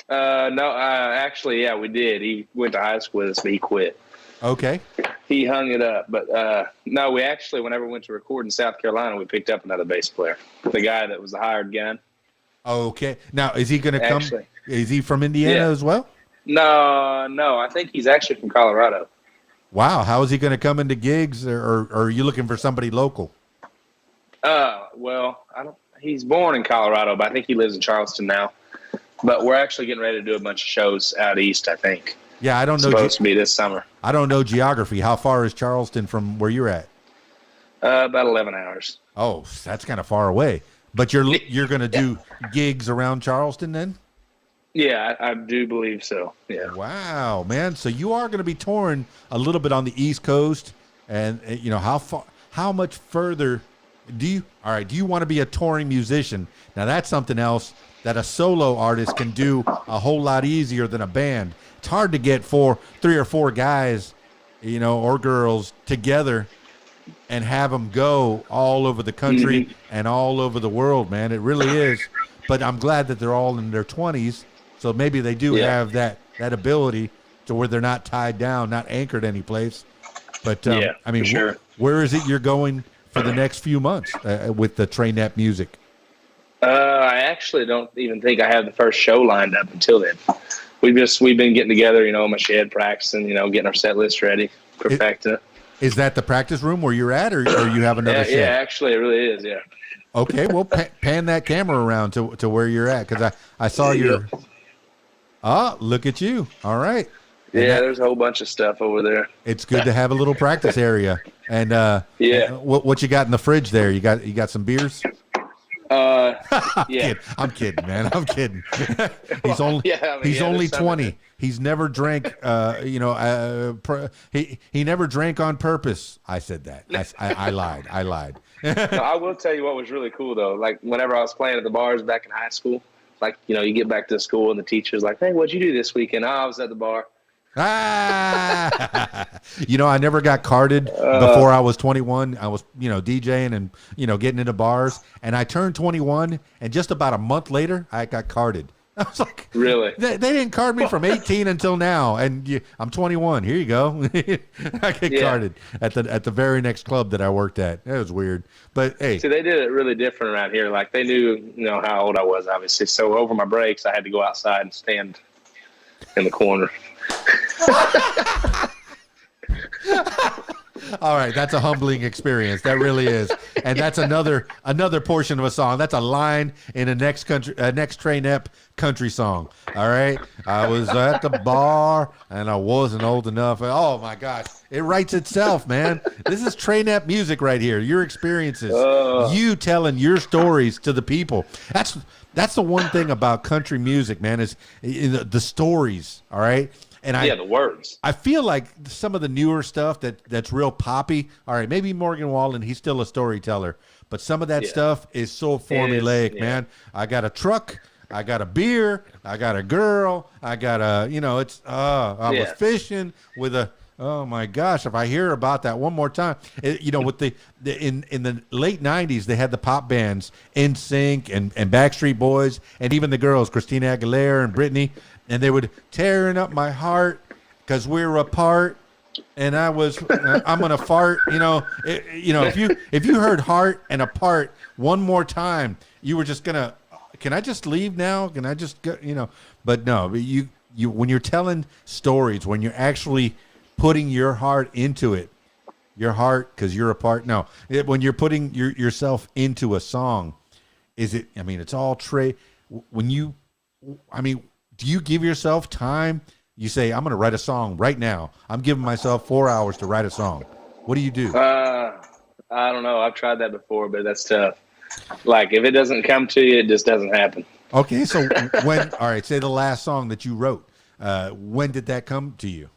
No, actually, we did. He went to high school with us, but he quit. Okay. He hung it up. But no, we actually, whenever we went to record in South Carolina, we picked up another bass player, the guy that was the hired gun. Okay. Now, is he going to come? Is he from Indiana as well? No. I think he's actually from Colorado. Wow. How is he going to come into gigs, or are you looking for somebody local? Well, he's born in Colorado, but I think he lives in Charleston now. But we're actually getting ready to do a bunch of shows out east, I think. Yeah, I don't know. Supposed to be this summer. I don't know geography. How far is Charleston from where you're at? About 11 hours. Oh, that's kind of far away. But you're going to do gigs around Charleston then? Yeah, I do believe so. Yeah. Wow, man. So you are going to be touring a little bit on the East Coast, and how much further all right, do you want to be a touring musician? Now that's something else that a solo artist can do a whole lot easier than a band. It's hard to get 3 or 4 guys, or girls together and have them go all over the country and all over the world, man. It really is. But I'm glad that they're all in their 20s, so maybe they do have that ability to where they're not tied down, not anchored any place. But I mean, sure. Where is it you're going for the next few months with the Trey Knepp music? I actually don't even think I have the first show lined up until then. We've been getting together, in my shed, practicing, getting our set list ready, perfecting it. Is that the practice room where you're at, or you have another shed? Yeah, actually, it really is, yeah. Okay, well, pan that camera around to where you're at, because I saw your... Oh, look at you. All right. Yeah, there's a whole bunch of stuff over there. It's good to have a little practice area. And what you got in the fridge there? You got some beers? Yeah. I'm kidding, man. I'm kidding. He's only 20. He's never drank. He never drank on purpose. I said that. I lied. No, I will tell you what was really cool though. Like whenever I was playing at the bars back in high school, like you get back to school and the teacher's like, "Hey, what'd you do this weekend?" "Oh, I was at the bar." I never got carded before I was 21. I was, DJing and, getting into bars, and I turned 21, and just about a month later, I got carded. I was like, really? They didn't card me from 18 until now, and I'm 21. Here you go. I get carded at the very next club that I worked at. It was weird, but hey. See, they did it really different around here. Like they knew, how old I was, obviously. So over my breaks, I had to go outside and stand in the corner. All right, that's a humbling experience. That really is, and that's another portion of a song. That's a line in a next Trey Knepp country song. All right, I was at the bar and I wasn't old enough. Oh my gosh, it writes itself, man. This is Trey Knepp music right here. Your experiences, you telling your stories to the people. That's the one thing about country music, man, is the stories. All right. And the words. I feel like some of the newer stuff that's real poppy. All right, maybe Morgan Wallen, he's still a storyteller, but some of that stuff is so formulaic, man. I got a truck, I got a beer, I got a girl, I got I was fishing with a. Oh my gosh! If I hear about that one more time, with in the late '90s, they had the pop bands, NSYNC and Backstreet Boys, and even the girls, Christina Aguilera and Britney. And they would tearing up my heart because we're apart, and I'm gonna fart. If you heard heart and apart one more time, you were just gonna. Can I just leave now? Can I just go? But no, you when you're telling stories, when you're actually putting your heart into it, your heart because you're apart. No, when you're putting yourself into a song, is it? I mean, it's all Trey. Do you give yourself time? You say, I'm going to write a song right now. I'm giving myself 4 hours to write a song. What do you do? I don't know. I've tried that before, but that's tough. Like, if it doesn't come to you, it just doesn't happen. Okay, so say the last song that you wrote. When did that come to you?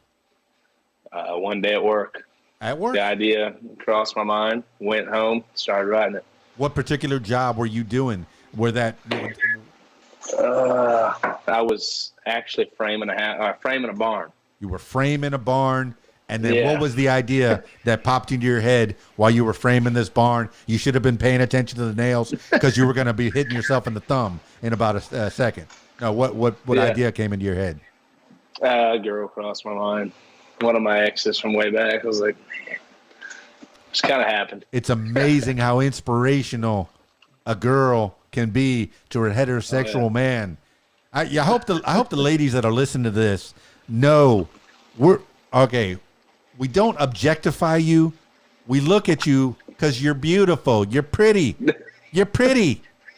One day at work. At work? The idea crossed my mind, went home, started writing it. What particular job were you doing? I was actually framing a barn. You were framing a barn, and then what was the idea that popped into your head while you were framing this barn? You should have been paying attention to the nails because you were going to be hitting yourself in the thumb in about a second. No, what idea came into your head? A girl crossed my mind. One of my exes from way back. I was like, man, just kind of happened. It's amazing how inspirational a girl can be to a heterosexual man. I hope the ladies that are listening to this know we don't objectify you. We look at you because you're beautiful. You're pretty.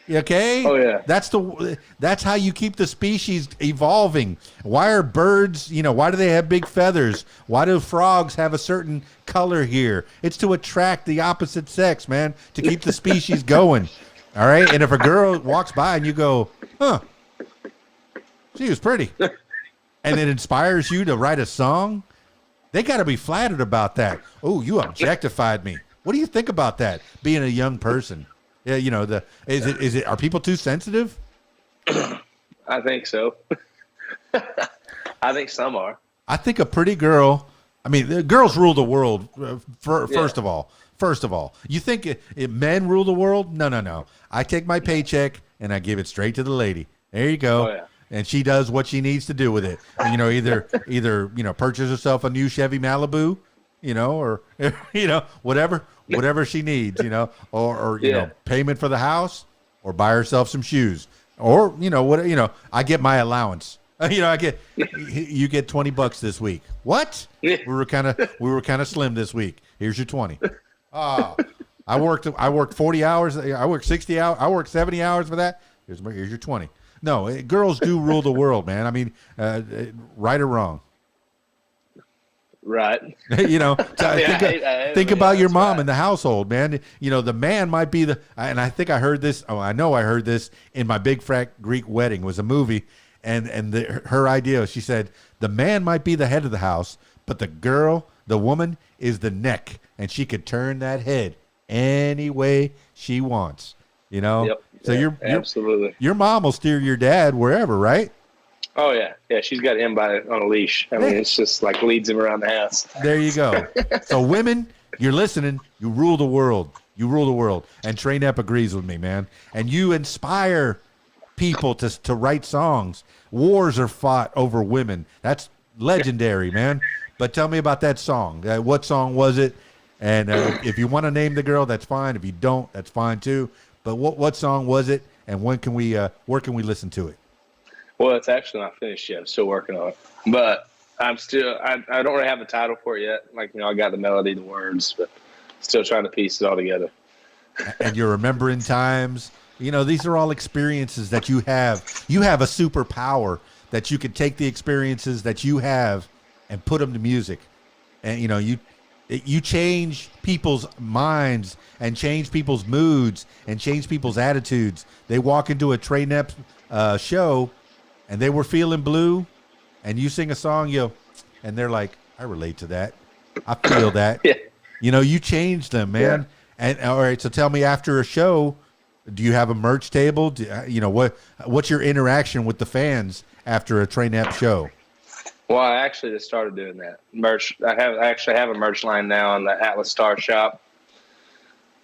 Okay? Oh yeah. That's how you keep the species evolving. Why are birds, why do they have big feathers? Why do frogs have a certain color here? It's to attract the opposite sex, man, to keep the species going. All right? And if a girl walks by and you go, huh, she was pretty, and it inspires you to write a song, they got to be flattered about that. Oh, you objectified me. What do you think about that? Being a young person, yeah, are people too sensitive? I think so. I think some are. I think a pretty girl. I mean, the girls rule the world. First of all, you think men rule the world? No. I take my paycheck and I give it straight to the lady. There you go. Oh, yeah. And she does what she needs to do with it. And, either purchase herself a new Chevy Malibu, or whatever she needs, or payment for the house, or buy herself some shoes, or I get my allowance. You get $20 this week. What? Yeah. We were kind of slim this week. Here's your 20. I worked 40 hours. I worked 60 hours. I worked 70 hours for that. Here's your 20. No, girls do rule the world, man. I mean, right or wrong. Right. Think about your mom in the household, man. The man might be and I think I heard this. Oh, I know I heard this in My Big Fat Greek Wedding. It was a movie. And her idea, she said, the man might be the head of the house, but the woman is the neck, and she could turn that head any way she wants. Yep. So absolutely. Your mom will steer your dad wherever, right? Oh yeah, she's got him on a leash. I mean, it's just like leads him around the house. There you go. So women, you're listening. You rule the world. You rule the world. And Trey Knepp agrees with me, man. And you inspire people to write songs. Wars are fought over women. That's legendary, man. But tell me about that song. What song was it? And if you want to name the girl, that's fine. If you don't, that's fine too. But what song was it? And where can we listen to it? Well, it's actually not finished yet. I'm still working on it. But I don't really have a title for it yet. Like, I got the melody, the words, but still trying to piece it all together. And you're remembering times. These are all experiences that you have. You have a superpower that you can take the experiences that you have and put them to music. And, you change people's minds and change people's moods and change people's attitudes. They walk into a Trey Knepp show and they were feeling blue, and you sing a song, and they're like, I relate to that. I feel that. Yeah. You change them, man. Yeah. And all right, so tell me, after a show, do you have a merch table? What's your interaction with the fans after a Trey Knepp show? Well, I actually just started doing that merch. I actually have a merch line now on the Atlas Star shop.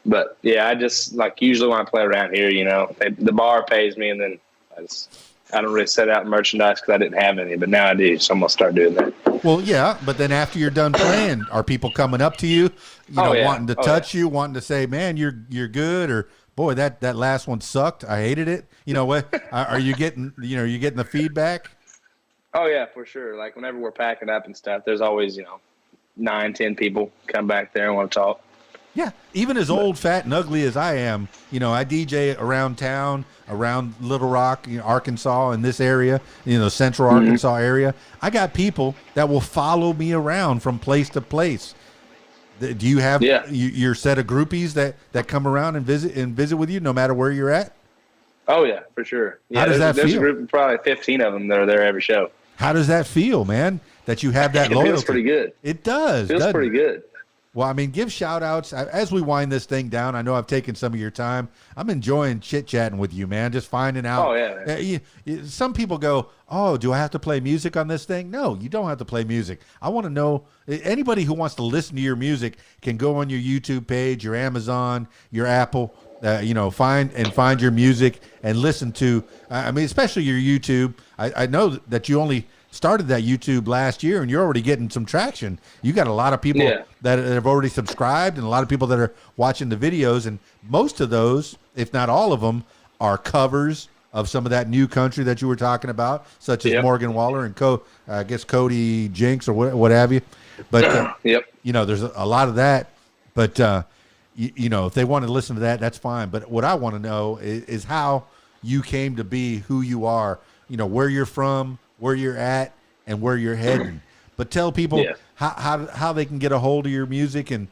But yeah, I just usually when I play around here, the bar pays me, and then I don't really set out merchandise because I didn't have any, but now I do, so I'm gonna start doing that. Well, yeah, but then after you're done playing, are people coming up to you, wanting to touch you, wanting to say, "Man, you're good," or "Boy, that last one sucked. I hated it." What? Are you getting the feedback? Oh yeah, for sure. Like whenever we're packing up and stuff, there's always 9-10 people come back there and want to talk. Yeah, even as old, fat, and ugly as I am, I DJ around town, around Little Rock, Arkansas, in this area, Central Arkansas area. I got people that will follow me around from place to place. Do you have your set of groupies that come around and visit with you, no matter where you're at? Oh yeah, for sure. Yeah, how does that feel? There's a group of probably 15 of them that are there every show. How does that feel, man? That you have that loyalty? It feels pretty good. It does. It feels pretty good. Well, I mean, give shout outs as we wind this thing down. I know I've taken some of your time. I'm enjoying chit chatting with you, man. Just finding out. Oh, yeah. Some people go, "Oh, do I have to play music on this thing?" No, you don't have to play music. I want to know, anybody who wants to listen to your music can go on your YouTube page, your Amazon, your Apple, find your music and listen to, especially your YouTube. I know that you only started that YouTube last year and you're already getting some traction. You got a lot of people that have already subscribed and a lot of people that are watching the videos, and most of those, if not all of them, are covers of some of that new country that you were talking about, such as Morgan Wallen and I guess Cody Jinks or what have you. But there's a lot of that. But if they want to listen to that, that's fine. But what I want to know is how you came to be who you are. Where you're from, where you're at, and where you're heading. But tell people how they can get a hold of your music and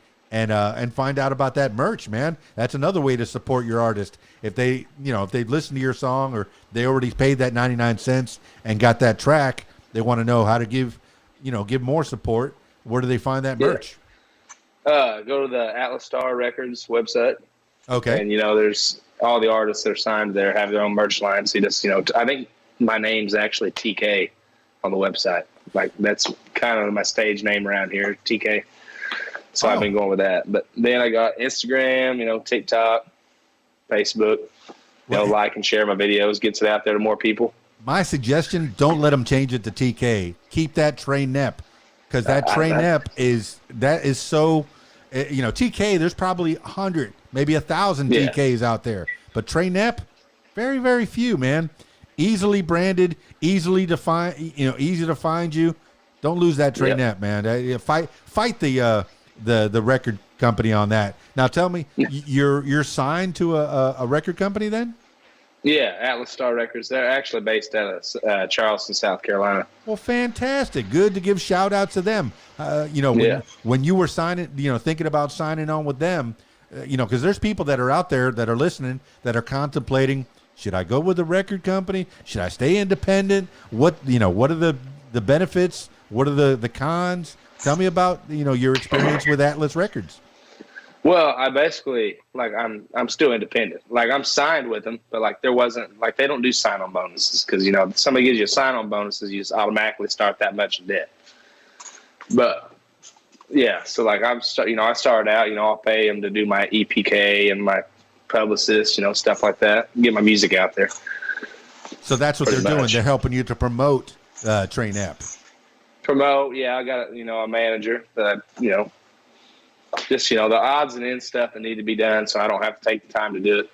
find out about that merch, man. That's another way to support your artist. If they listen to your song or they already paid that 99 cents and got that track, they want to know how to give more support. Where do they find that merch? Go to the Atlas Star Records website. Okay. And, there's all the artists that are signed there have their own merch line. So you just, I think my name's actually TK on the website. Like, that's kind of my stage name around here, TK. So I've been going with that. But then I got Instagram, TikTok, Facebook, like and share my videos, gets it out there to more people. My suggestion, don't let them change it to TK. Keep that Trey Knepp, because that Trey Knepp is so, TK, there's probably 100, maybe 1,000 TKs out there. But Trey Knepp, very, very few, man. Easily branded, easily to find, easy to find you. Don't lose that Trey Knepp, man. Fight the record company on that. Now tell me, you're signed to a record company then? Yeah, Atlas Star Records. They're actually based out of Charleston, South Carolina. Well, fantastic. Good to give shout outs to them. When you were signing, thinking about signing on with them, because there's people that are out there that are listening that are contemplating, should I go with the record company? Should I stay independent? What are the benefits? What are the cons? Tell me about, your experience with Atlas Records. Well, I basically, I'm still independent. I'm signed with them, but there wasn't, they don't do sign-on bonuses because, somebody gives you sign-on bonuses, you just automatically start that much in debt. But yeah, so I started out, I'll pay them to do my EPK and my publicist, stuff like that, get my music out there. So that's what they're doing. They're helping you to promote Trey Knepp. Promote, yeah. I got a manager that just the odds and ends stuff that need to be done, so I don't have to take the time to do it.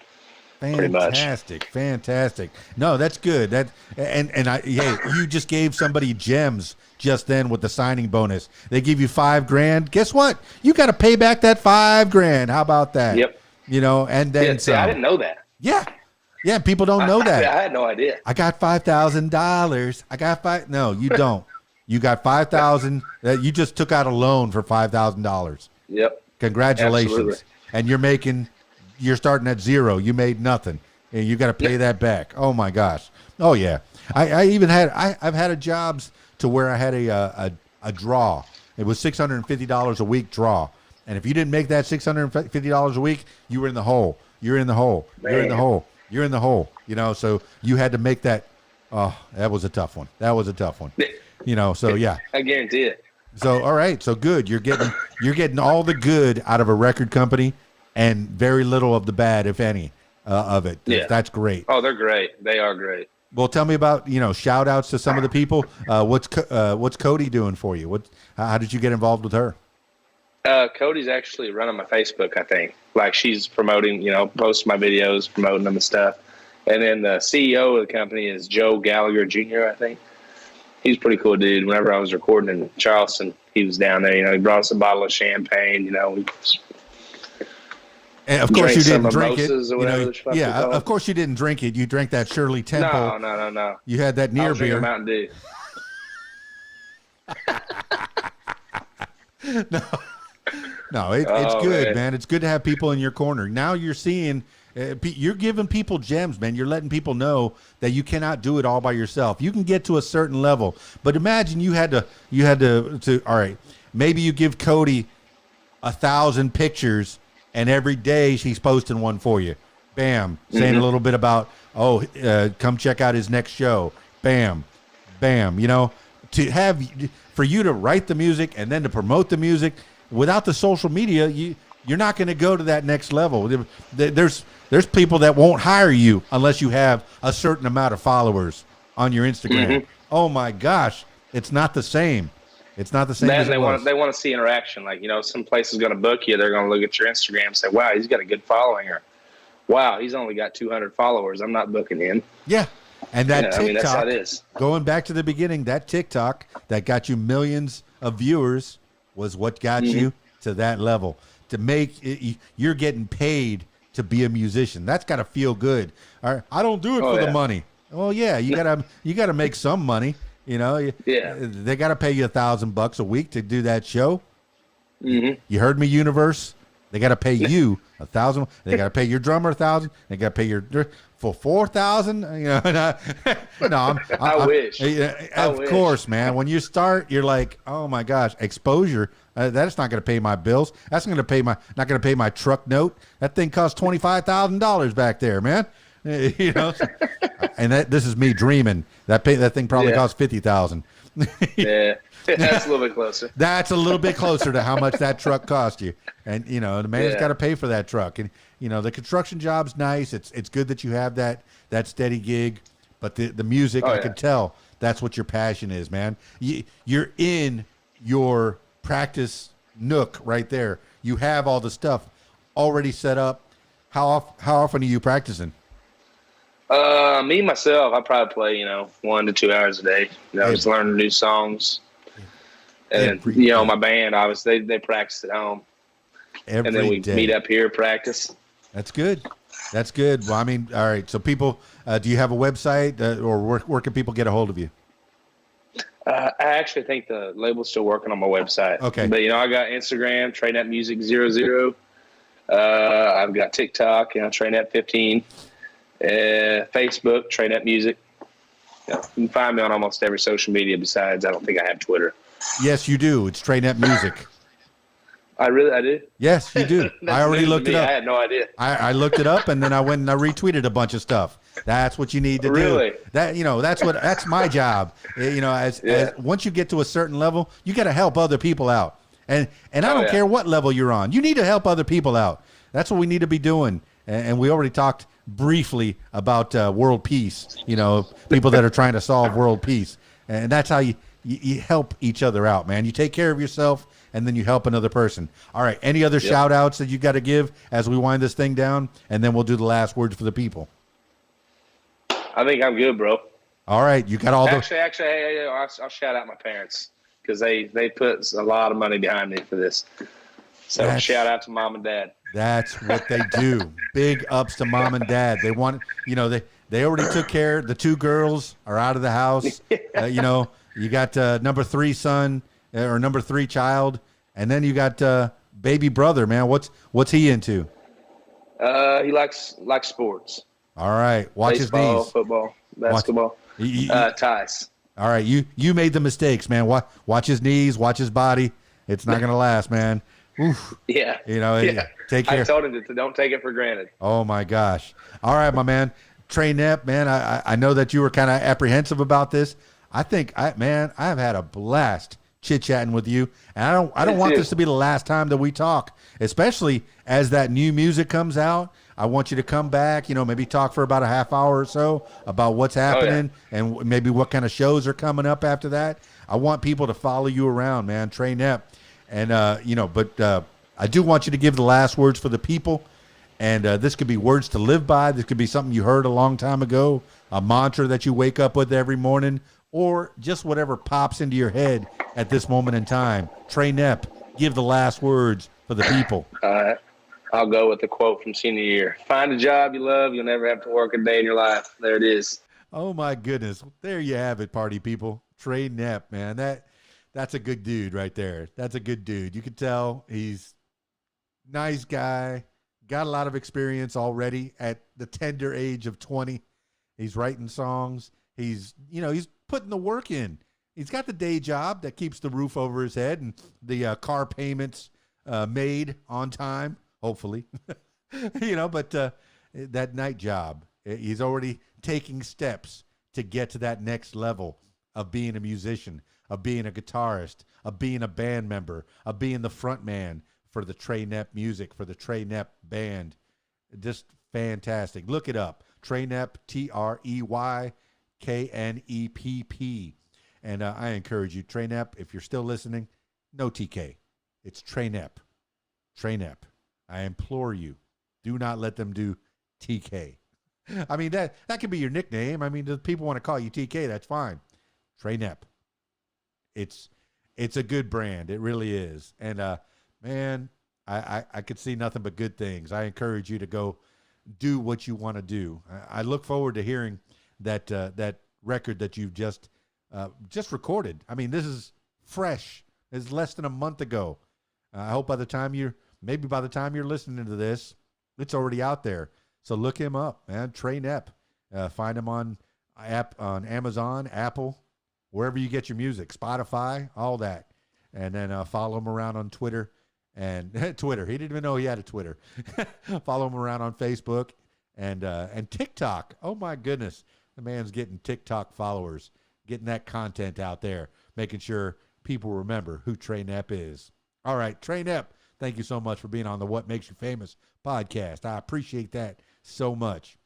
Fantastic. No, that's good. You just gave somebody gems just then with the signing bonus. They give you $5,000. Guess what? You got to pay back that $5,000. How about that? Yep. And then I didn't know that. Yeah. People don't know that. I had no idea. I got $5,000. I got No, you don't. You got $5,000. You just took out a loan for $5,000. Yep. Congratulations. Absolutely. And you're starting at zero. You made nothing, and you got to pay that back. Oh my gosh. Oh yeah. I've had jobs to where I had a draw. It was $650 a week draw, and if you didn't make that $650 a week, you were in the hole. You're in the hole. Man. You're in the hole. You're in the hole. So you had to make that. Oh, that was a tough one. So yeah. I guarantee it. So all right, so good. You're getting all the good out of a record company, and very little of the bad, if any, of it. Yeah. That's great. Oh, they're great. They are great. Well, tell me about shout outs to some of the people. What's Cody doing for you? How did you get involved with her? Cody's actually running my Facebook, I think. She's promoting, posting my videos, promoting them and stuff. And then the CEO of the company is Joe Gallagher Jr., I think. He's a pretty cool dude. Whenever I was recording in Charleston, he was down there. He brought us a bottle of champagne. And of course you didn't drink it. Of course you didn't drink it. You drank that Shirley Temple. No. You had that near beer. Mountain Dew. No, it's good, man. It's good to have people in your corner. Now you're seeing. You're giving people gems, man. You're letting people know that you cannot do it all by yourself. You can get to a certain level, but imagine you had to. All right, maybe you give Cody 1,000 pictures, and every day she's posting one for you. Bam, saying a little bit about come check out his next show. Bam, bam. For you to write the music and then to promote the music without the social media, you're not going to go to that next level. There's people that won't hire you unless you have a certain amount of followers on your Instagram. Oh my gosh, it's not the same. It's not the same. They want to see interaction. Some place is going to book you. They're going to look at your Instagram and say, "Wow, he's got a good following," or "Wow, he's only got 200 followers. I'm not booking him." Yeah, and that TikTok. That's how it is. Going back to the beginning, that TikTok that got you millions of viewers was what got you to that level. To make it, you're getting paid to be a musician. That's got to feel good. All right, I don't do it for the money. Well, yeah, you gotta make some money. They gotta pay you $1,000 a week to do that show. You heard me, Universe. They gotta pay you $1,000. They gotta pay your drummer $1,000. They gotta pay your for 4,000. You know, no, I wish. Of course, man. When you start, you're like, oh my gosh, exposure. That's not going to pay my bills. That's not going to pay my truck note. That thing costs $25,000 back there, man. You know, and this is me dreaming. That thing probably costs 50,000. Yeah. That's a little bit closer. That's a little bit closer to how much that truck cost you. And, you know, the man's got to pay for that truck. And, you know, the construction job's nice. It's good that you have that steady gig. But the music, I could tell that's what your passion is, man. You're in your practice nook right there. You have all the stuff already set up. How often are you practicing? Me, myself, I probably play, 1 to 2 hours a day. Just learning new songs. And my band, obviously, they practice at home. And then we meet up here, practice. That's good. That's good. Well, I mean, all right. So people, do you have a website or where can people get a hold of you? I actually think the label's still working on my website. Okay. But, I got Instagram, Trey Knepp Music 00. I've got TikTok, Trey Knepp 15. Facebook, Trey Knepp Music. You can find me on almost every social media besides I don't think I have Twitter. Yes, you do. It's Trey Knepp Music. I do? Yes, you do. I already looked it up. I had no idea. I looked it up, and then I went and I retweeted a bunch of stuff. That's what you need to really? do. That's my job. As once you get to a certain level, you got to help other people out. And I don't care what level you're on. You need to help other people out. That's what we need to be doing. And we already talked briefly about world peace, people that are trying to solve world peace. And that's how you help each other out, man. You take care of yourself, and then you help another person. All right, any other shout-outs that you got to give as we wind this thing down, and then we'll do the last words for the people? I think I'm good, bro. All right, you got all the... Actually, I'll shout out my parents because they put a lot of money behind me for this. So shout out to mom and dad. That's what they do. Big ups to mom and dad. They want, they already took care. The 2 girls are out of the house. You got number 3 son or number 3 child, and then you got baby brother. Man, what's he into? He likes sports. All right, watch baseball, his knees. Football, basketball, ties. All right, you made the mistakes, man. Watch his knees, watch his body. It's not gonna last, man. Oof. Yeah. Take care. I told him to don't take it for granted. Oh my gosh. All right, my man. Trey Knepp, man, I know that you were kind of apprehensive about this. I think I've had a blast chit-chatting with you. And I don't want this to be the last time that we talk, especially as that new music comes out. I want you to come back, maybe talk for about a half hour or so about what's happening and maybe what kind of shows are coming up after that. I want people to follow you around, man, Trey Knepp. And, but I do want you to give the last words for the people. And this could be words to live by. This could be something you heard a long time ago, a mantra that you wake up with every morning, or just whatever pops into your head at this moment in time. Trey Knepp, give the last words for the people. I'll go with the quote from senior year. Find a job you love. You'll never have to work a day in your life. There it is. Oh, my goodness. There you have it, party people. Trey Knepp, man. That's a good dude right there. That's a good dude. You can tell he's a nice guy, got a lot of experience already at the tender age of 20. He's writing songs. He's putting the work in. He's got the day job that keeps the roof over his head and the car payments made on time, hopefully. But that night job, he's already taking steps to get to that next level of being a musician, of being a guitarist, of being a band member, of being the front man for the Trey Knepp music, for the Trey Knepp band. Just fantastic. Look it up. Trey Knepp, TreyKnepp. And I encourage you, Trey Knepp, if you're still listening, no TK. It's Trey Knepp. Trey Knepp. I implore you, do not let them do TK. I mean, that could be your nickname. I mean, if people want to call you TK, that's fine. Trey Knepp. It's a good brand. It really is. And, man, I could see nothing but good things. I encourage you to go do what you want to do. I look forward to hearing that record that you've just recorded. I mean, this is fresh. It's less than a month ago. I hope by the time you're listening to this, it's already out there. So look him up, man. Trey Knepp. Find him on Amazon, Apple, wherever you get your music, Spotify, all that. And then follow him around on Twitter and Twitter. He didn't even know he had a Twitter. Follow him around on Facebook and TikTok. Oh my goodness, the man's getting TikTok followers, getting that content out there, making sure people remember who Trey Knepp is. All right, Trey Knepp, thank you so much for being on the What Makes You Famous podcast. I appreciate that so much.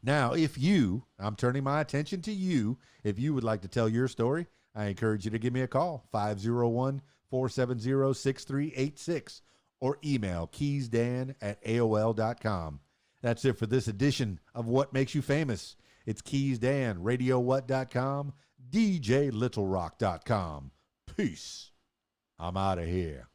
Now, I'm turning my attention to you. If you would like to tell your story, I encourage you to give me a call, 501-470-6386, or email keysdan@aol.com. That's it for this edition of What Makes You Famous. It's KeysDan, RadioWhat.com, DJLittleRock.com. Peace. I'm out of here.